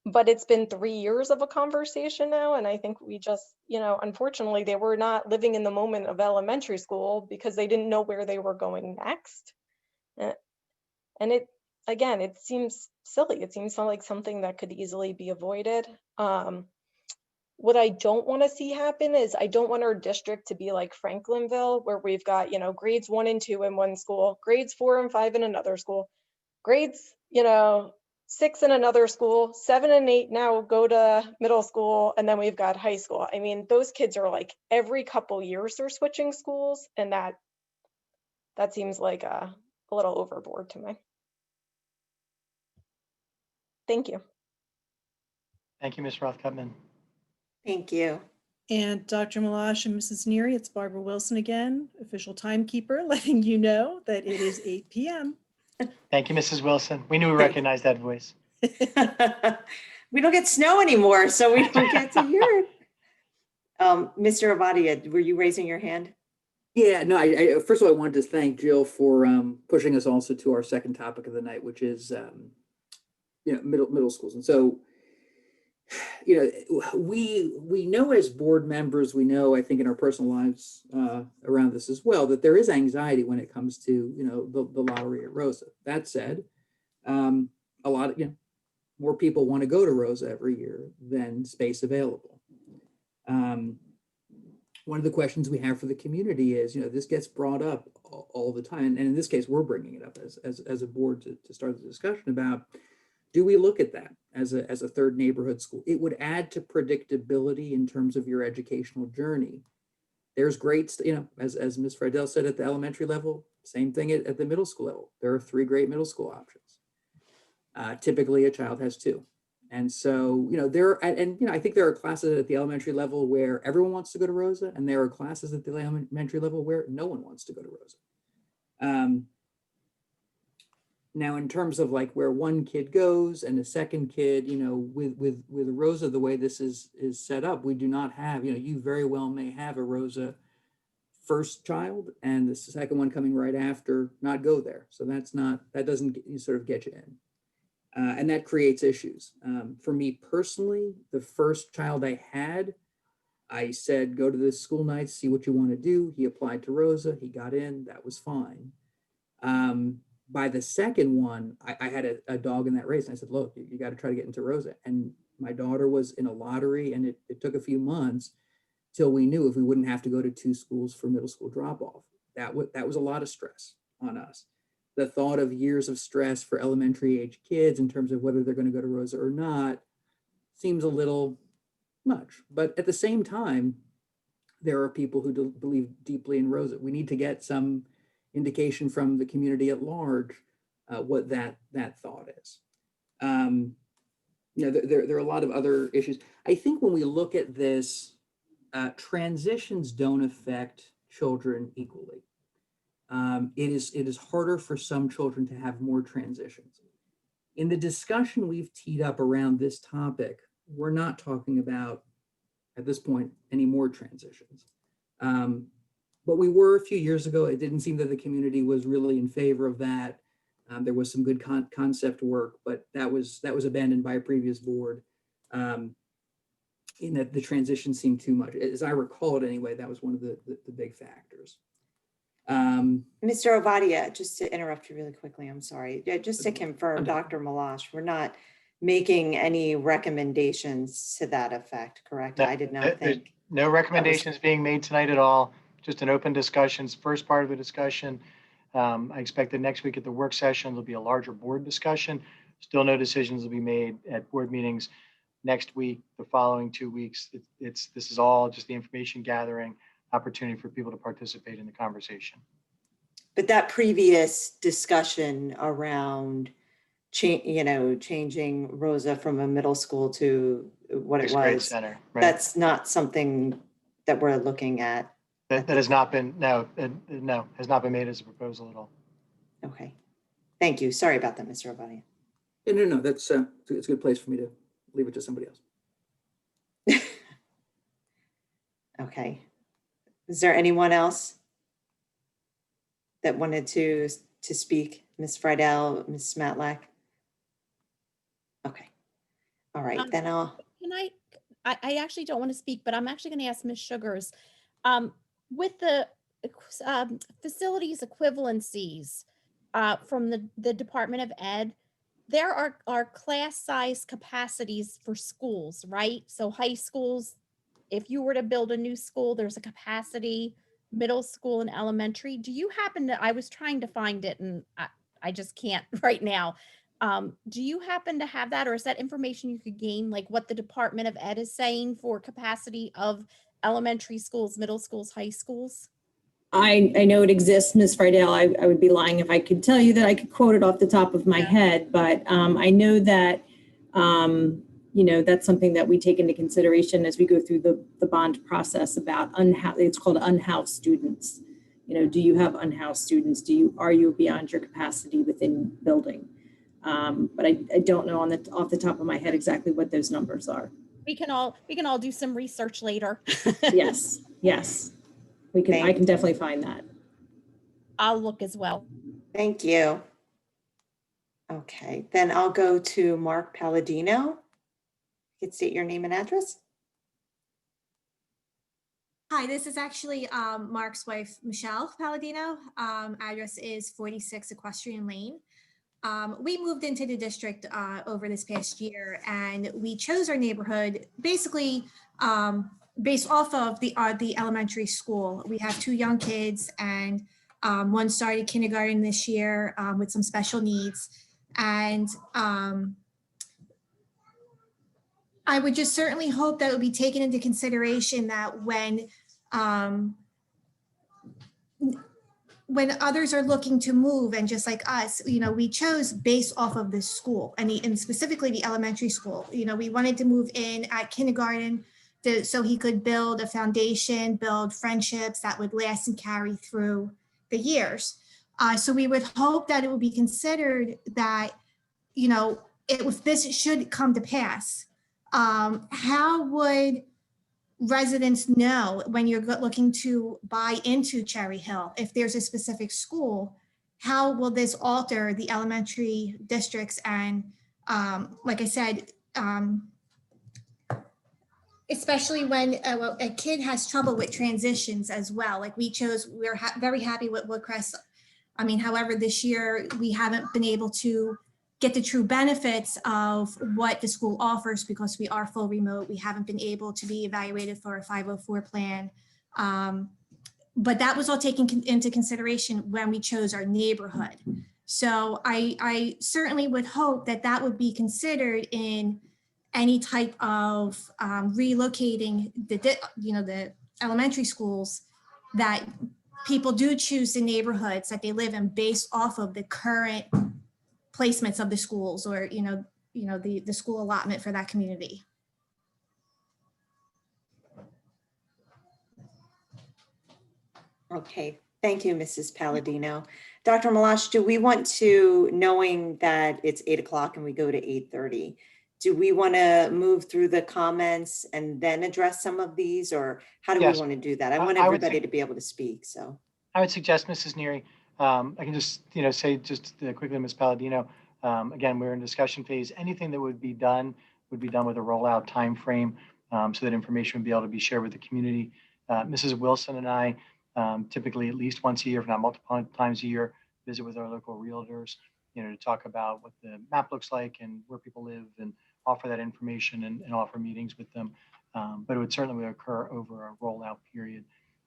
but it's been 3 years of a conversation now. And I think we just, unfortunately, they were not living in the moment of elementary school because they didn't know where they were going next. And it seems silly. It seems like something that could easily be avoided. What I don't want to see happen is I don't want our district to be like Franklinville, where we've got, grades 1 and 2 in one school, grades 4 and 5 in another school, grades, 6 in another school, 7 and 8 now go to middle school, and then we've got high school. I mean, those kids are like every couple years they're switching schools, and that seems like a little overboard to me. Thank you.
Thank you, Ms. Roth-Gutman.
Thank you.
And Dr. Malash and Mrs. Neary, it's Barbara Wilson again, official timekeeper, letting you know that it is 8 p.m.
Thank you, Mrs. Wilson. We knew we recognized that voice.
We don't get snow anymore, so we don't get to hear it. Mr. Abadia, were you raising your hand?
Yeah, no, I first of all, I wanted to thank Jill for pushing us also to our second topic of the night, which is, middle schools. And so, we know as board members, we know, I think in our personal lives around this as well, that there is anxiety when it comes to, the lottery at Rosa. That said, a lot of, more people want to go to Rosa every year than space available. One of the questions we have for the community is, this gets brought up all the time. And in this case, we're bringing it up as a board to start the discussion about, do we look at that as a third neighborhood school? It would add to predictability in terms of your educational journey. There's great, as Ms. Friedel said at the elementary level, same thing at the middle school level. There are 3 great middle school options. Typically a child has 2. And so, I think there are classes at the elementary level where everyone wants to go to Rosa, and there are classes at the elementary level where no one wants to go to Rosa. Now, in terms of like where one kid goes and the second kid, with Rosa, the way this is set up, we do not have, you very well may have a Rosa first child and the second one coming right after not go there. So that doesn't sort of get you in. And that creates issues. For me personally, the first child I had, I said, go to the school nights, see what you want to do. He applied to Rosa, he got in, that was fine. By the second one, I had a dog in that race. And I said, look, you got to try to get into Rosa. And my daughter was in a lottery, and it took a few months till we knew if we wouldn't have to go to 2 schools for middle school drop-off. That was a lot of stress on us. The thought of years of stress for elementary age kids in terms of whether they're going to go to Rosa or not seems a little much. But at the same time, there are people who believe deeply in Rosa. We need to get some indication from the community at large what that thought is. There are a lot of other issues. I think when we look at this, transitions don't affect children equally. It is harder for some children to have more transitions. In the discussion we've teed up around this topic, we're not talking about, at this point, any more transitions. But we were a few years ago. It didn't seem that the community was really in favor of that. There was some good concept work, but that was abandoned by a previous board in that the transition seemed too much. As I recall it anyway, that was one of the big factors.
Mr. Ovadia, just to interrupt you really quickly, I'm sorry. Just to confirm,
Okay.
Dr. Malash, we're not making any recommendations to that effect, correct?
No,
I did not
there's
think.
no recommendations being made tonight at all, just an open discussion. First part of the discussion. I expect that next week at the work session, there'll be a larger board discussion. Still no decisions will be made at board meetings next week, the following 2 weeks. This is all just the information gathering opportunity for people to participate in the conversation.
But that previous discussion around changing Rosa from a middle school to what it
Sixth grade
was,
center, right?
that's not something that we're looking at.
That has not been, no, has not been made as a proposal at all.
Okay. Thank you. Sorry about that, Mr. Ovadia.
No, that's it's a good place for me to leave it to somebody else.
Okay. Is there anyone else that wanted to speak? Ms. Friedel, Ms. Matlack? Okay. All right, then
Can I actually don't want to speak, but I'm actually going to ask Ms. Sugars. With the facilities equivalencies from the Department of Ed, there are class size capacities for schools, right? So high schools, if you were to build a new school, there's a capacity, middle school and elementary. Do you happen to, I was trying to find it and I just can't right now. Do you happen to have that, or is that information you could gain, like what the Department of Ed is saying for capacity of elementary schools, middle schools, high schools?
I know it exists, Ms. Friedel. I would be lying if I could tell you that I could quote it off the top of my head, but I know that, that's something that we take into consideration as we go through the bond process about it's called unhoused students. Do you have unhoused students? Are you beyond your capacity within building? But I don't know off the top of my head exactly what those numbers are.
We can all do some research later.
Yes. I can definitely find that.
I'll look as well.
thank you. Okay, then I'll go to Mark Paladino. You can state your name and address.
Hi, this is actually Mark's wife, Michelle Paladino. Address is 46 Equestrian Lane. We moved into the district over this past year, and we chose our neighborhood basically based off of the elementary school. We have 2 young kids, and one started kindergarten this year with some special needs. And I would just certainly hope that it would be taken into consideration that when others are looking to move, and just like us, we chose based off of this school and specifically the elementary school. We wanted to move in at kindergarten so he could build a foundation, build friendships that would last and carry through the years. So we would hope that it would be considered that, if this should come to pass, how would residents know when you're looking to buy into Cherry Hill? If there's a specific school, how will this alter the elementary districts? And like I said, especially when a kid has trouble with transitions as well. Like we're very happy with Woodcrest. However, this year we haven't been able to get the true benefits of what the school offers because we are full remote. We haven't been able to be evaluated for a 504 plan. but that was all taken into consideration when we chose our neighborhood. So I certainly would hope that that would be considered in any type of relocating the elementary schools, that people do choose the neighborhoods that they live in based off of the current placements of the schools, or the school allotment for that community.
Okay, thank you, Mrs. Paladino. Dr. Malash, do we want to, knowing that it's 8 o'clock and we go to 8:30, do we want to move through the comments and then address some of these, or how do we
Yes.
want to do that? I want
I would
everybody
say-
to be able to speak, so.
I would suggest, Mrs. Neary, I can just, say just quickly, Ms. Paladino, again, we're in discussion phase. Anything that would be done with a rollout timeframe, so that information would be able to be shared with the community. Mrs. Wilson and I typically at least once a year, if not multiple times a year, visit with our local realtors, to talk about what the map looks like and where people live, and offer that information and offer meetings with them. But it would certainly occur over a rollout period.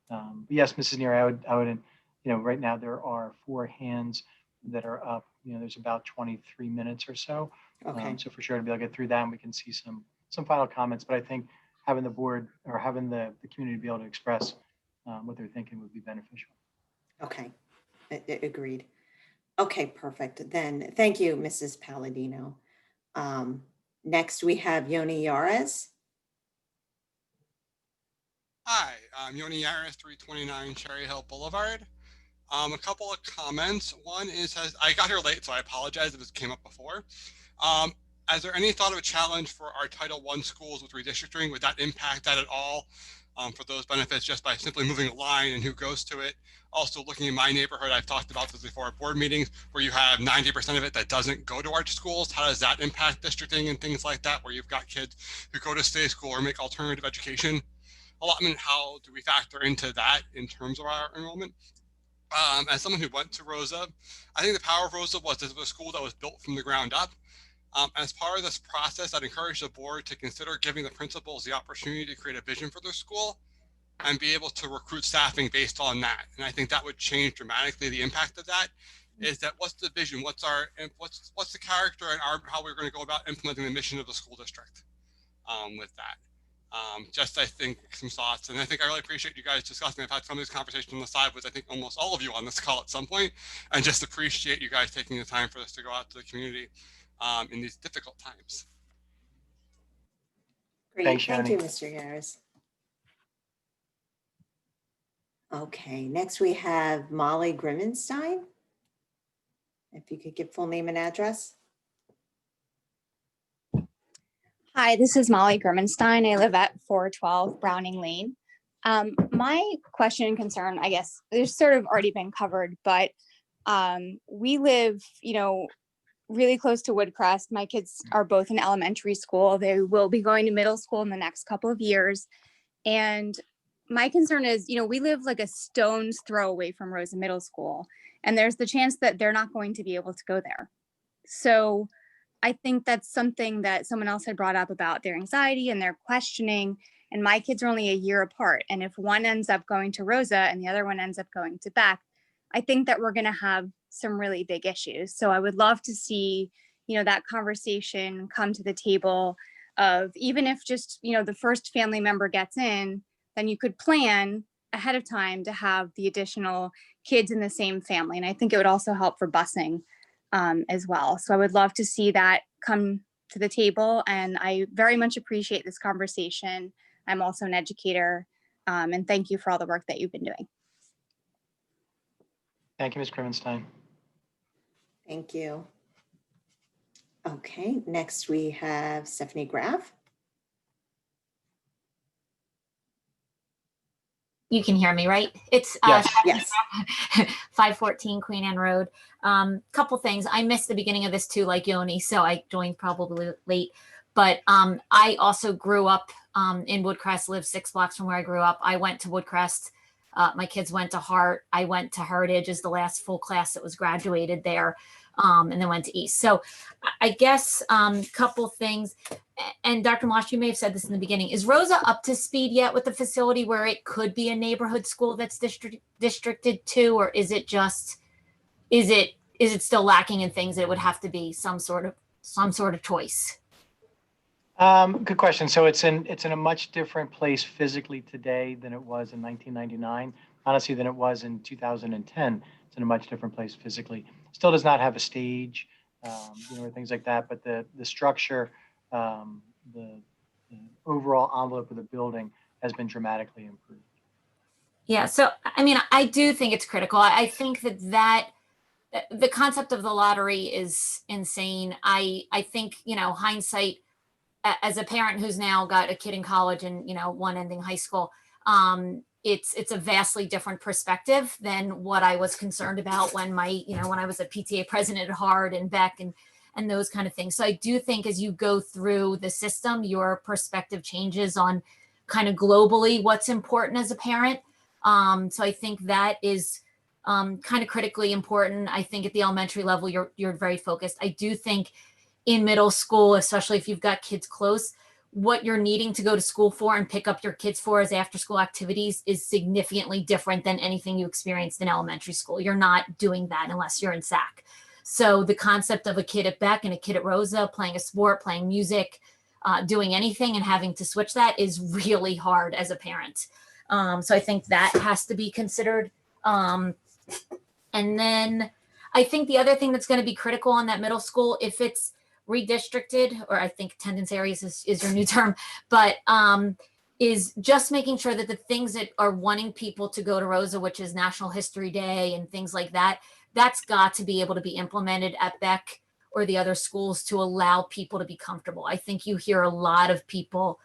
But yes, Mrs. Neary, I would, right now there are 4 hands that are up. There's about 23 minutes or so.
Okay.
So for sure to be able to get through that, and we can see some final comments. But I think having the board, or having the community be able to express what they're thinking would be beneficial.
Okay, agreed. Okay, perfect. Then, thank you, Mrs. Paladino. Next, we have Yoni Yares.
Hi, I'm Yoni Yaris, 329 Cherry Hill Boulevard. A couple of comments. One is, I got here late, so I apologize if this came up before. Is there any thought of a challenge for our Title I schools with redistricting? Would that impact that at all for those benefits, just by simply moving a line and who goes to it? Also, looking in my neighborhood, I've talked about this before at board meetings, where you have 90% of it that doesn't go to our schools. How does that impact districting and things like that, where you've got kids who go to state school or make alternative education allotment? How do we factor into that in terms of our enrollment? As someone who went to Rosa, I think the power of Rosa was this was a school that was built from the ground up. As part of this process, I'd encourage the board to consider giving the principals the opportunity to create a vision for their school and be able to recruit staffing based on that. And I think that would change dramatically the impact of that. Is that what's the vision? What's the character and how we're going to go about implementing the mission of the school district with that. Just, I think, some thoughts. And I think I really appreciate you guys discussing. I've had some of these conversations on the side with, I think, almost all of you on this call at some point, and just appreciate you guys taking the time for this to go out to the community in these difficult times.
Great,
Thanks,
thank you,
Yoni.
Mr. Yaris. Okay, next we have Molly Grimmenstein. If you could give full name and address.
Hi, this is Molly Grimmenstein. I live at 412 Browning Lane. My question and concern, I guess, there's sort of already been covered, but we live, really close to Woodcrest. My kids are both in elementary school. They will be going to middle school in the next couple of years. And my concern is, we live like a stone's throw away from Rosa Middle School, and there's the chance that they're not going to be able to go there. So I think that's something that someone else had brought up about their anxiety and their questioning. And my kids are only a year apart. And if one ends up going to Rosa and the other one ends up going to Beck, I think that we're going to have some really big issues. So I would love to see, that conversation come to the table of, even if just, the first family member gets in, then you could plan ahead of time to have the additional kids in the same family. And I think it would also help for busing as well. So I would love to see that come to the table. And I very much appreciate this conversation. I'm also an educator, and thank you for all the work that you've been doing.
Thank you, Ms. Grimmenstein.
Thank you. Okay, next we have Stephanie Graff.
You can hear me, right? It's
Yes.
Yes.
514 Queen Anne Road. Couple things. I missed the beginning of this too, like Yoni, so I joined probably late. But I also grew up in Woodcrest, lived 6 blocks from where I grew up. I went to Woodcrest. My kids went to Hart. I went to Heritage as the last full class that was graduated there, and then went to East. So I guess couple things. and Dr. Mosh, you may have said this in the beginning, is Rosa up to speed yet with the facility where it could be a neighborhood school that's districted to, or is it just, is it still lacking in things that it would have to be some sort of choice?
Good question. So it's in a much different place physically today than it was in 1999. Honestly, than it was in 2010. It's in a much different place physically. Still does not have a stage, or things like that. But the structure, the overall envelope of the building has been dramatically improved.
Yeah. So I mean, I do think it's critical. I think that the concept of the lottery is insane. I think, hindsight, as a parent who's now got a kid in college and, one ending high school, it's a vastly different perspective than what I was concerned about when when I was a PTA president at Hard and Beck and those kind of things. So I do think as you go through the system, your perspective changes on kind of globally what's important as a parent. So I think that is kind of critically important. I think at the elementary level, you're very focused. I do think in middle school, especially if you've got kids close, what you're needing to go to school for and pick up your kids for as after school activities is significantly different than anything you experienced in elementary school. You're not doing that unless you're in SAC. So the concept of a kid at Beck and a kid at Rosa playing a sport, playing music, doing anything and having to switch that is really hard as a parent. So I think that has to be considered. And then I think the other thing that's going to be critical on that middle school, if it's redistricted, or I think attendance areas is your new term, but is just making sure that the things that are wanting people to go to Rosa, which is National History Day and things like that, that's got to be able to be implemented at Beck or the other schools to allow people to be comfortable. I think you hear a lot of people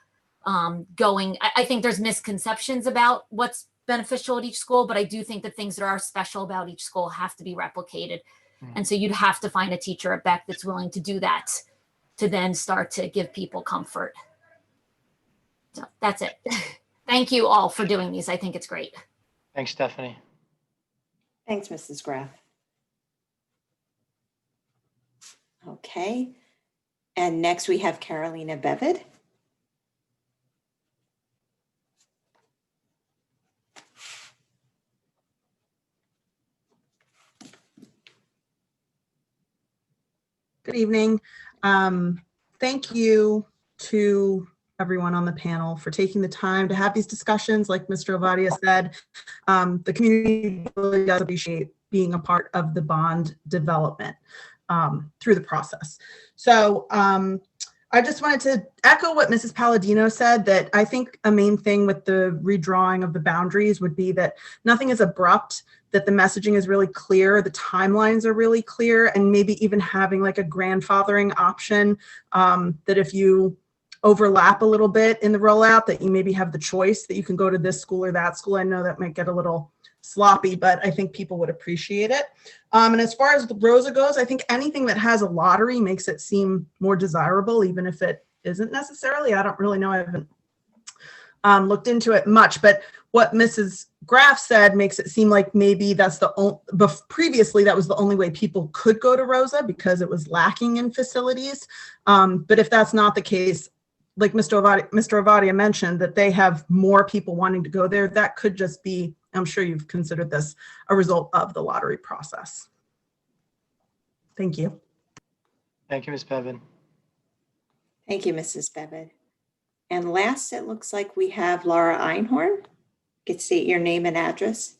I think there's misconceptions about what's beneficial at each school, but I do think the things that are special about each school have to be replicated. And so you'd have to find a teacher at Beck that's willing to do that to then start to give people comfort. So that's it. Thank you all for doing these. I think it's great.
Thanks, Stephanie.
Thanks, Mrs. Graff. Okay. And next we have Carolina Bevid.
Good evening. Thank you to everyone on the panel for taking the time to have these discussions. Like Mr. Ovadia said, the community really does appreciate being a part of the bond development through the process. So I just wanted to echo what Mrs. Paladino said, that I think a main thing with the redrawing of the boundaries would be that nothing is abrupt, that the messaging is really clear, the timelines are really clear, and maybe even having like a grandfathering option, that if you overlap a little bit in the rollout, that you maybe have the choice that you can go to this school or that school. I know that might get a little sloppy, but I think people would appreciate it. And as far as the Rosa goes, I think anything that has a lottery makes it seem more desirable, even if it isn't necessarily. I don't really know. I haven't looked into it much, but what Mrs. Graff said makes it seem like maybe that's the only, previously that was the only way people could go to Rosa because it was lacking in facilities. But if that's not the case, like Mr. Ovadia mentioned, that they have more people wanting to go there, that could just be, I'm sure you've considered this, a result of the lottery process. Thank you.
Thank you, Ms. Bevan.
Thank you, Mrs. Bevan. And last, it looks like we have Laura Einhorn. You could state your name and address.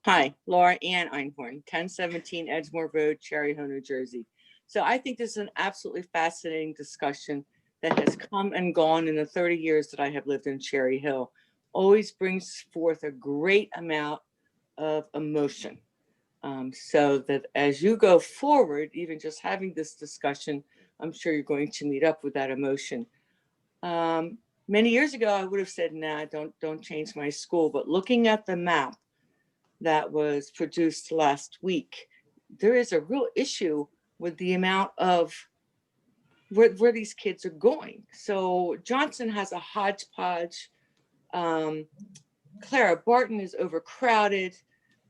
Hi, Laura Ann Einhorn, 1017 Edgemore Road, Cherry Hill, New Jersey. So I think this is an absolutely fascinating discussion that has come and gone in the 30 years that I have lived in Cherry Hill. Always brings forth a great amount of emotion. So that as you go forward, even just having this discussion, I'm sure you're going to meet up with that emotion. Many years ago, I would have said, nah, don't change my school. But looking at the map that was produced last week, there is a real issue with the amount of where these kids are going. So Johnson has a hodgepodge. Clara Barton is overcrowded.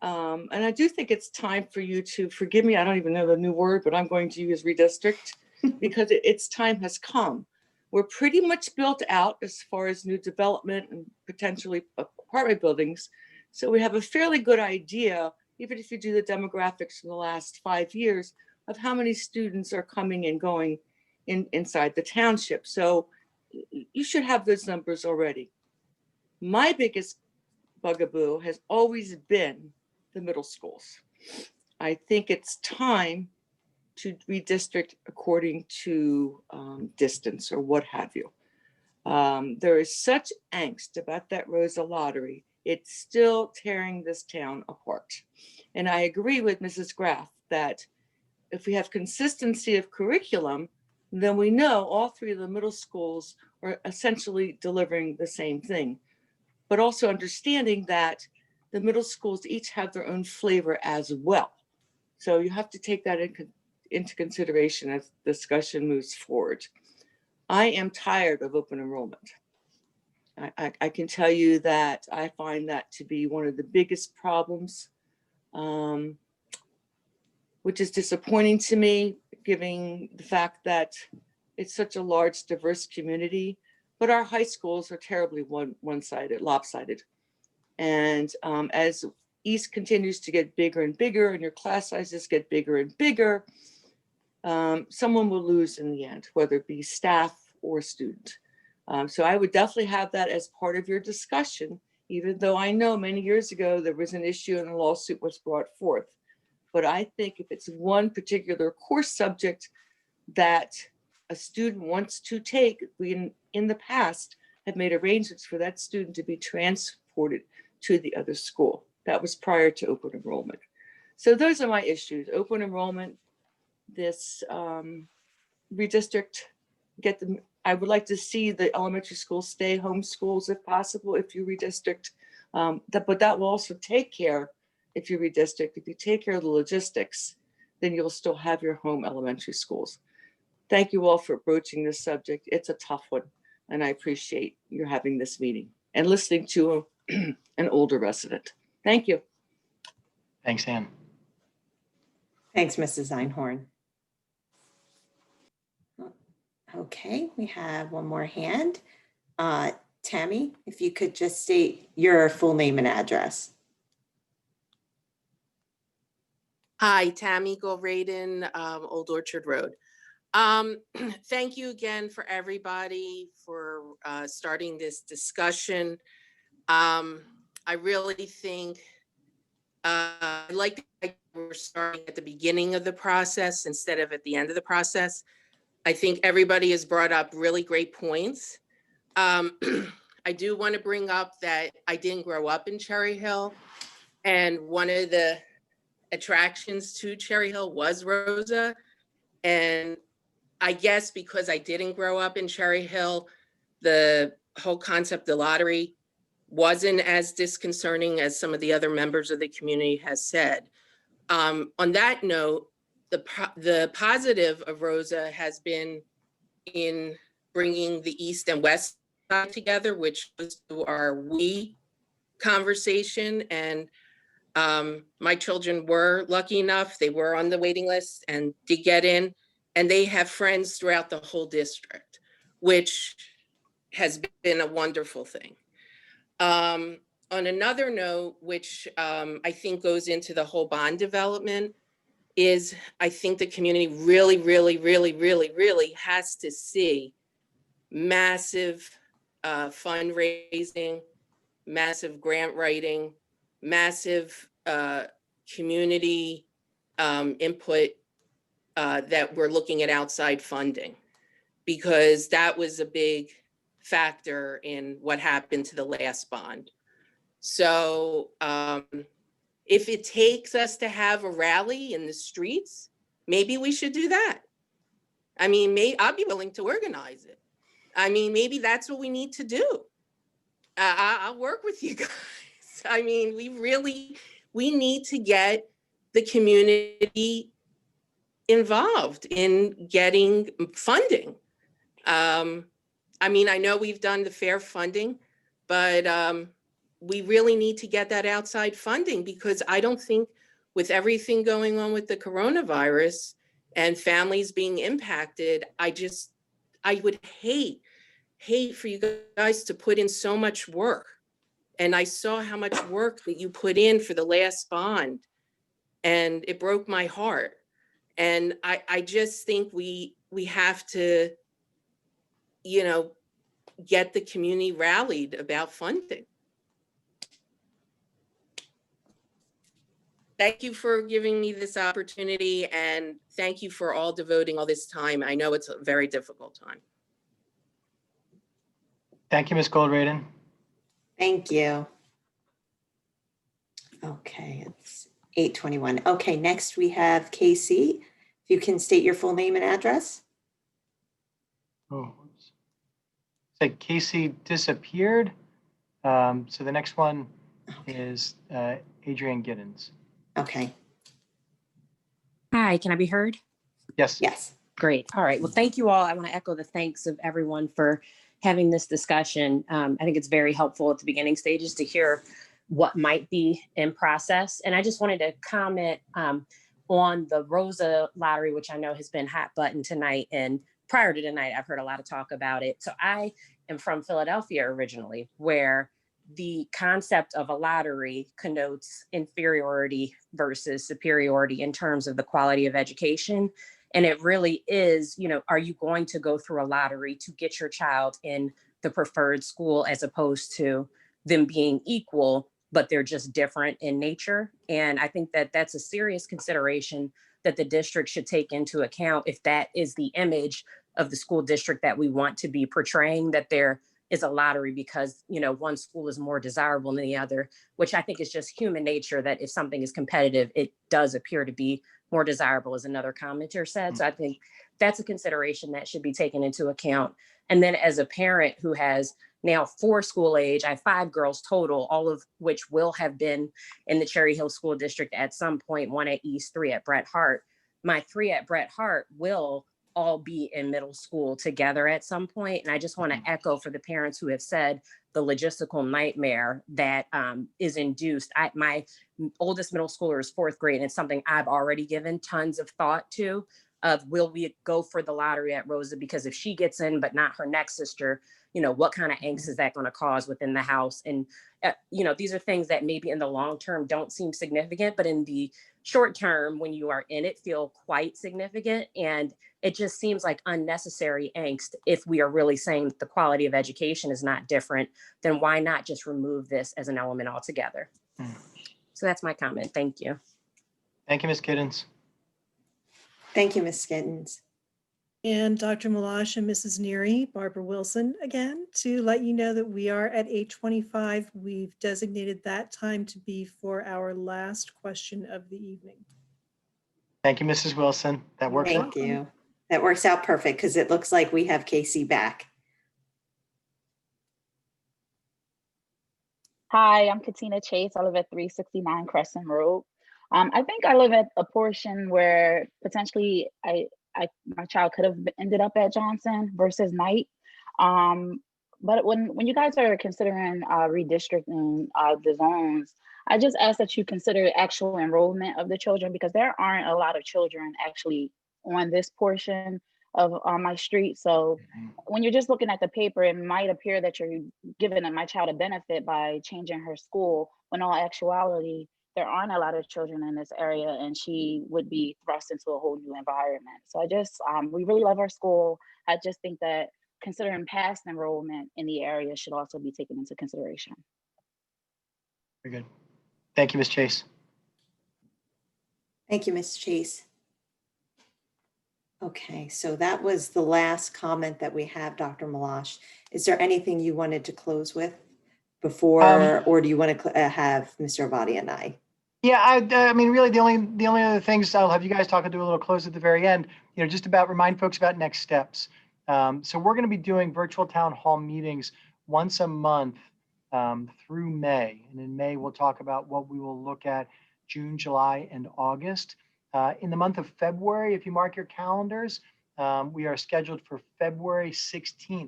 And I do think it's time for you to, forgive me, I don't even know the new word, but I'm going to use redistrict because its time has come. We're pretty much built out as far as new development and potentially apartment buildings. So we have a fairly good idea, even if you do the demographics in the last 5 years, of how many students are coming and going inside the township. So you should have those numbers already. My biggest bugaboo has always been the middle schools. I think it's time to redistrict according to distance or what have you. There is such angst about that Rosa lottery. It's still tearing this town apart. And I agree with Mrs. Graff that if we have consistency of curriculum, then we know all 3 of the middle schools are essentially delivering the same thing, but also understanding that the middle schools each have their own flavor as well. So you have to take that into consideration as discussion moves forward. I am tired of open enrollment. I can tell you that I find that to be one of the biggest problems, which is disappointing to me, given the fact that it's such a large, diverse community, but our high schools are terribly one-sided, lopsided. And as East continues to get bigger and bigger and your class sizes get bigger and bigger, someone will lose in the end, whether it be staff or student. So I would definitely have that as part of your discussion, even though I know many years ago there was an issue and a lawsuit was brought forth. But I think if it's one particular course subject that a student wants to take, we in the past have made arrangements for that student to be transported to the other school. That was prior to open enrollment. So those are my issues: open enrollment, this redistrict, I would like to see the elementary schools stay home schools if possible, if you redistrict, but that will also take care, if you redistrict, if you take care of the logistics, then you'll still have your home elementary schools. Thank you all for broaching this subject. It's a tough one, and I appreciate you having this meeting and listening to an older resident. Thank you.
Thanks, Ann.
Thanks, Mrs. Einhorn. Okay, we have one more hand. Tammy, if you could just state your full name and address.
Hi, Tammy Gilraden, Old Orchard Road. Thank you again for everybody for starting this discussion. I really think I like that we're starting at the beginning of the process instead of at the end of the process. I think everybody has brought up really great points. I do want to bring up that I didn't grow up in Cherry Hill, and one of the attractions to Cherry Hill was Rosa. And I guess because I didn't grow up in Cherry Hill, the whole concept of the lottery wasn't as disconcerting as some of the other members of the community has said. On that note, the positive of Rosa has been in bringing the East and West side together, which was to our we conversation. And my children were lucky enough, they were on the waiting list and did get in, and they have friends throughout the whole district, which has been a wonderful thing. On another note, which I think goes into the whole bond development, is I think the community really, really, really, really, really has to see massive fundraising, massive grant writing, massive community input that we're looking at outside funding, because that was a big factor in what happened to the last bond. So if it takes us to have a rally in the streets, maybe we should do that. I mean, I'll be willing to organize it. I mean, maybe that's what we need to do. I'll work with you guys. I mean, we need to get the community involved in getting funding. I mean, I know we've done the fair funding, but we really need to get that outside funding, because I don't think with everything going on with the coronavirus and families being impacted, I would hate for you guys to put in so much work. And I saw how much work that you put in for the last bond, and it broke my heart. And I just think we have to, you know, get the community rallied about funding. Thank you for giving me this opportunity, and thank you for all devoting all this time. I know it's a very difficult time.
Thank you, Ms. Goldradin.
Thank you. Okay, it's 8:21. Okay, next we have Casey. If you can state your full name and address.
Oh, oops. It's like Casey disappeared. So the next one is Adrienne Giddens.
Okay.
Hi, can I be heard?
Yes.
Yes.
Great. All right. Well, thank you all. I want to echo the thanks of everyone for having this discussion. I think it's very helpful at the beginning stages to hear what might be in process. And I just wanted to comment on the Rosa lottery, which I know has been hot button tonight. And prior to tonight, I've heard a lot of talk about it. So I am from Philadelphia originally, where the concept of a lottery connotes inferiority versus superiority in terms of the quality of education. And it really is, you know, are you going to go through a lottery to get your child in the preferred school, as opposed to them being equal, but they're just different in nature? And I think that that's a serious consideration that the district should take into account, if that is the image of the school district that we want to be portraying, that there is a lottery because, you know, one school is more desirable than the other, which I think is just human nature, that if something is competitive, it does appear to be more desirable, as another commenter said. So I think that's a consideration that should be taken into account. And then as a parent who has now 4 school age, I have 5 girls total, all of which will have been in the Cherry Hill School District at some point, 1 at East, 3 at Bret Harte. My 3 at Bret Harte will all be in middle school together at some point. And I just want to echo for the parents who have said the logistical nightmare that is induced. My oldest middle schooler is 4th grade, and it's something I've already given tons of thought to, of will we go for the lottery at Rosa? Because if she gets in, but not her next sister, you know, what kind of angst is that going to cause within the house? And, you know, these are things that maybe in the long term don't seem significant, but in the short term, when you are in it, feel quite significant. And it just seems like unnecessary angst. If we are really saying that the quality of education is not different, then why not just remove this as an element altogether? So that's my comment. Thank you.
Thank you, Ms. Giddens.
Thank you, Ms. Giddens.
And Dr. Malash and Mrs. Neary, Barbara Wilson again, to let you know that we are at 8:25. We've designated that time to be for our last question of the evening.
Thank you, Mrs. Wilson. That works.
Thank you. That works out perfect, because it looks like we have Casey back.
Hi, I'm Katina Chase. I live at 369 Crescent Road. I think I live at a portion where potentially my child could have ended up at Johnson versus Knight. But when you guys are considering redistricting the zones, I just ask that you consider actual enrollment of the children, because there aren't a lot of children actually on this portion of my street. So when you're just looking at the paper, it might appear that you're giving my child a benefit by changing her school, when in all actuality, there aren't a lot of children in this area, and she would be thrust into a whole new environment. So I just, we really love our school. I just think that considering past enrollment in the area should also be taken into consideration.
Very good. Thank you, Ms. Chase.
Thank you, Ms. Chase. Okay, so that was the last comment that we have, Dr. Malash. Is there anything you wanted to close with before, or do you want to have Mr. Ovadia and I?
Yeah, I mean, really, the only other things I'll have you guys talk and do a little close at the very end. You know, just about remind folks about next steps. So we're going to be doing virtual town hall meetings once a month through May, and in May we'll talk about what we will look at June, July, and August. In the month of February, if you mark your calendars, we are scheduled for February 16th,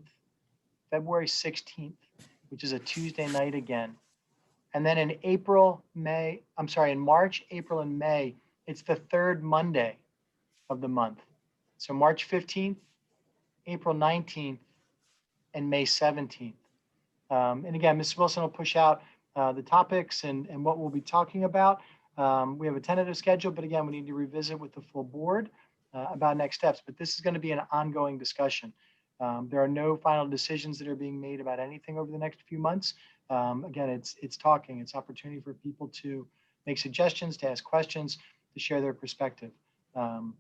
which is a Tuesday night again. And then in March, April, and May, it's the third Monday of the month. So March 15th, April 19th, and May 17th. And again, Mrs. Wilson will push out the topics and what we'll be talking about. We have a tentative schedule, but again, we need to revisit with the full board about next steps. But this is going to be an ongoing discussion. There are no final decisions that are being made about anything over the next few months. Again, it's talking. It's opportunity for people to make suggestions, to ask questions, to share their perspective. And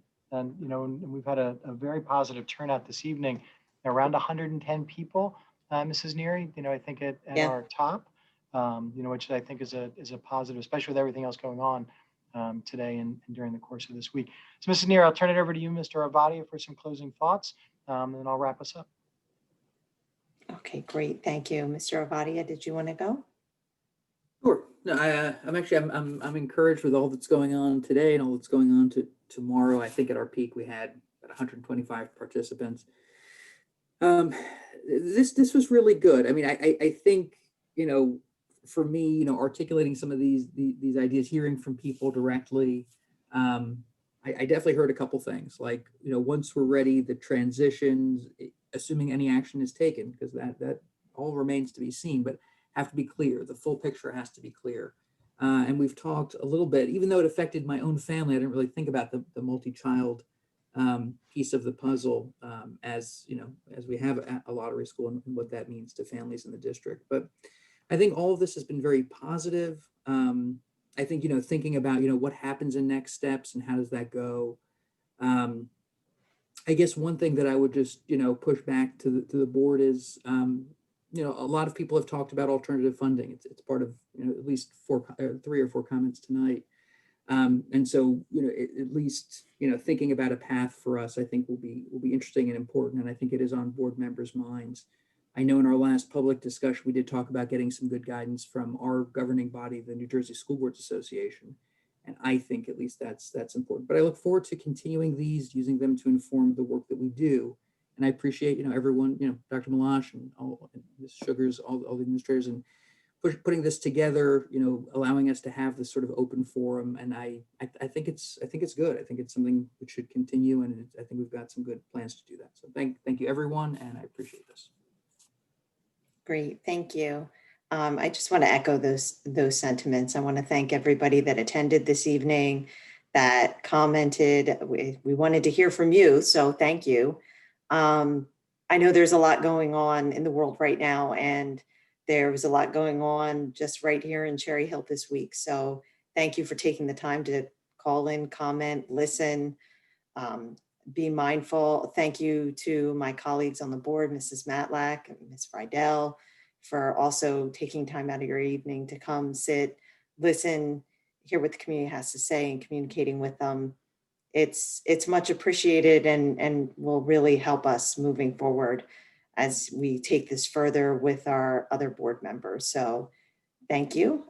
we've had a very positive turnout this evening. Around 110 people, Mrs. Neary. I think at our top, which I think is a positive, especially with everything else going on today and during the course of this week. So, Mrs. Neary, I'll turn it over to you, Mr. Avadia, for some closing thoughts, and then I'll wrap us up.
Okay, great. Thank you. Mr. Avadia, did you want to go?
Sure. No, I'm encouraged with all that's going on today and all that's going on tomorrow. I think at our peak we had about 125 participants. This was really good. I mean, I think, for me, articulating some of these ideas, hearing from people directly, I definitely heard a couple things like, once we're ready, the transitions, assuming any action is taken, because that all remains to be seen, but have to be clear. The full picture has to be clear. And we've talked a little bit, even though it affected my own family, I didn't really think about the multi-child piece of the puzzle as we have a lottery school and what that means to families in the district. But I think all of this has been very positive. I think, thinking about, what happens in next steps and how does that go? I guess one thing that I would just, push back to the board is, a lot of people have talked about alternative funding. It's part of, at least 3 or 4 comments tonight. And so, at least, thinking about a path for us, I think will be interesting and important. And I think it is on board members' minds. I know in our last public discussion, we did talk about getting some good guidance from our governing body, the New Jersey School Boards Association. And I think at least that's important. But I look forward to continuing these, using them to inform the work that we do. And I appreciate, everyone, Dr. Malash and all Ms. Sugars, all the administrators, and putting this together, allowing us to have this sort of open forum. And I think it's good. I think it's something that should continue, and I think we've got some good plans to do that. So thank you, everyone, and I appreciate this.
Great, thank you. I just want to echo those sentiments. I want to thank everybody that attended this evening, that commented. We wanted to hear from you, so thank you. I know there's a lot going on in the world right now, and there was a lot going on just right here in Cherry Hill this week. So thank you for taking the time to call in, comment, listen, be mindful. Thank you to my colleagues on the board, Mrs. Matlack and Ms. Friedel, for also taking time out of your evening to come sit, listen, hear what the community has to say and communicating with them. It's much appreciated and will really help us moving forward as we take this further with our other board members. So thank you.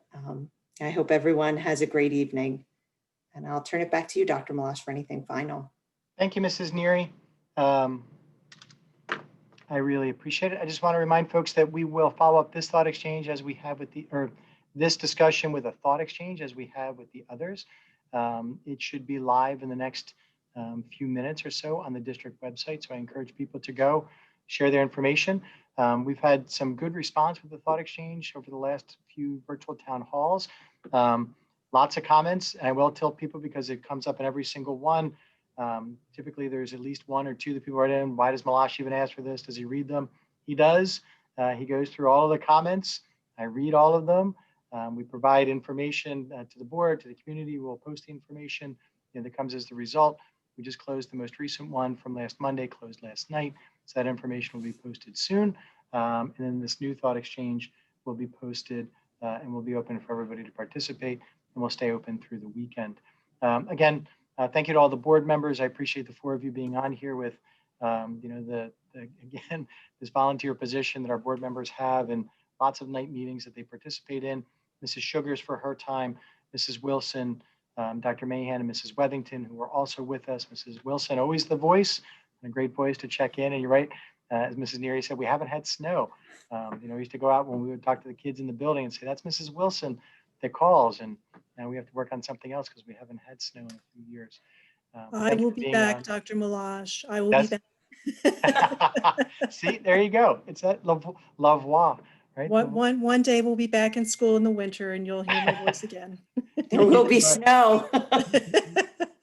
I hope everyone has a great evening. And I'll turn it back to you, Dr. Malash, for anything final.
Thank you, Mrs. Neary. I really appreciate it. I just want to remind folks that we will follow up this thought exchange as we have with this discussion with a thought exchange as we have with the others. It should be live in the next few minutes or so on the district website. So I encourage people to go share their information. We've had some good response with the thought exchange over the last few virtual town halls. Lots of comments, and I will tell people because it comes up in every single one. Typically there's at least 1 or 2 that people write in. Why does Malash even ask for this? Does he read them? He does. He goes through all of the comments. I read all of them. We provide information to the board, to the community. We'll post the information that comes as the result. We just closed the most recent one from last Monday, closed last night. So that information will be posted soon. And then this new thought exchange will be posted and will be open for everybody to participate, and we'll stay open through the weekend. Again, thank you to all the board members. I appreciate the 4 of you being on here with, again, this volunteer position that our board members have, and lots of night meetings that they participate in. Mrs. Sugars for her time, Mrs. Wilson, Dr. Mahan, and Mrs. Wethington, who are also with us. Mrs. Wilson, always the voice, and a great voice to check in. And you're right, As Mrs. Neary said, we haven't had snow. You know, we used to go out when we would talk to the kids in the building and say, that's Mrs. Wilson that calls. And now we have to work on something else because we haven't had snow in a few years.
I
Thank you
will
for
be
being
back,
on.
Dr. Malash. I will be back.
See, there you go. It's that lavoie, right?
One day we'll be back in school in the winter and you'll hear my voice again.
There will be snow.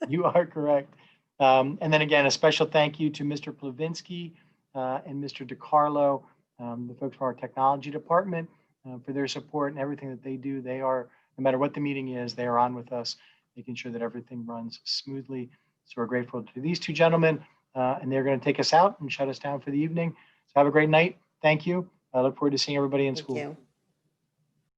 You are correct. And then again, a special thank you to Mr. Plavinsky and Mr. DiCarlo, the folks from our technology department, for their support and everything that they do. They are, no matter what the meeting is, they are on with us, making sure that everything runs smoothly. So we're grateful to these two gentlemen, and they're going to take us out and shut us down for the evening. So have a great night. Thank you. I look forward to seeing everybody in school.
Thank you.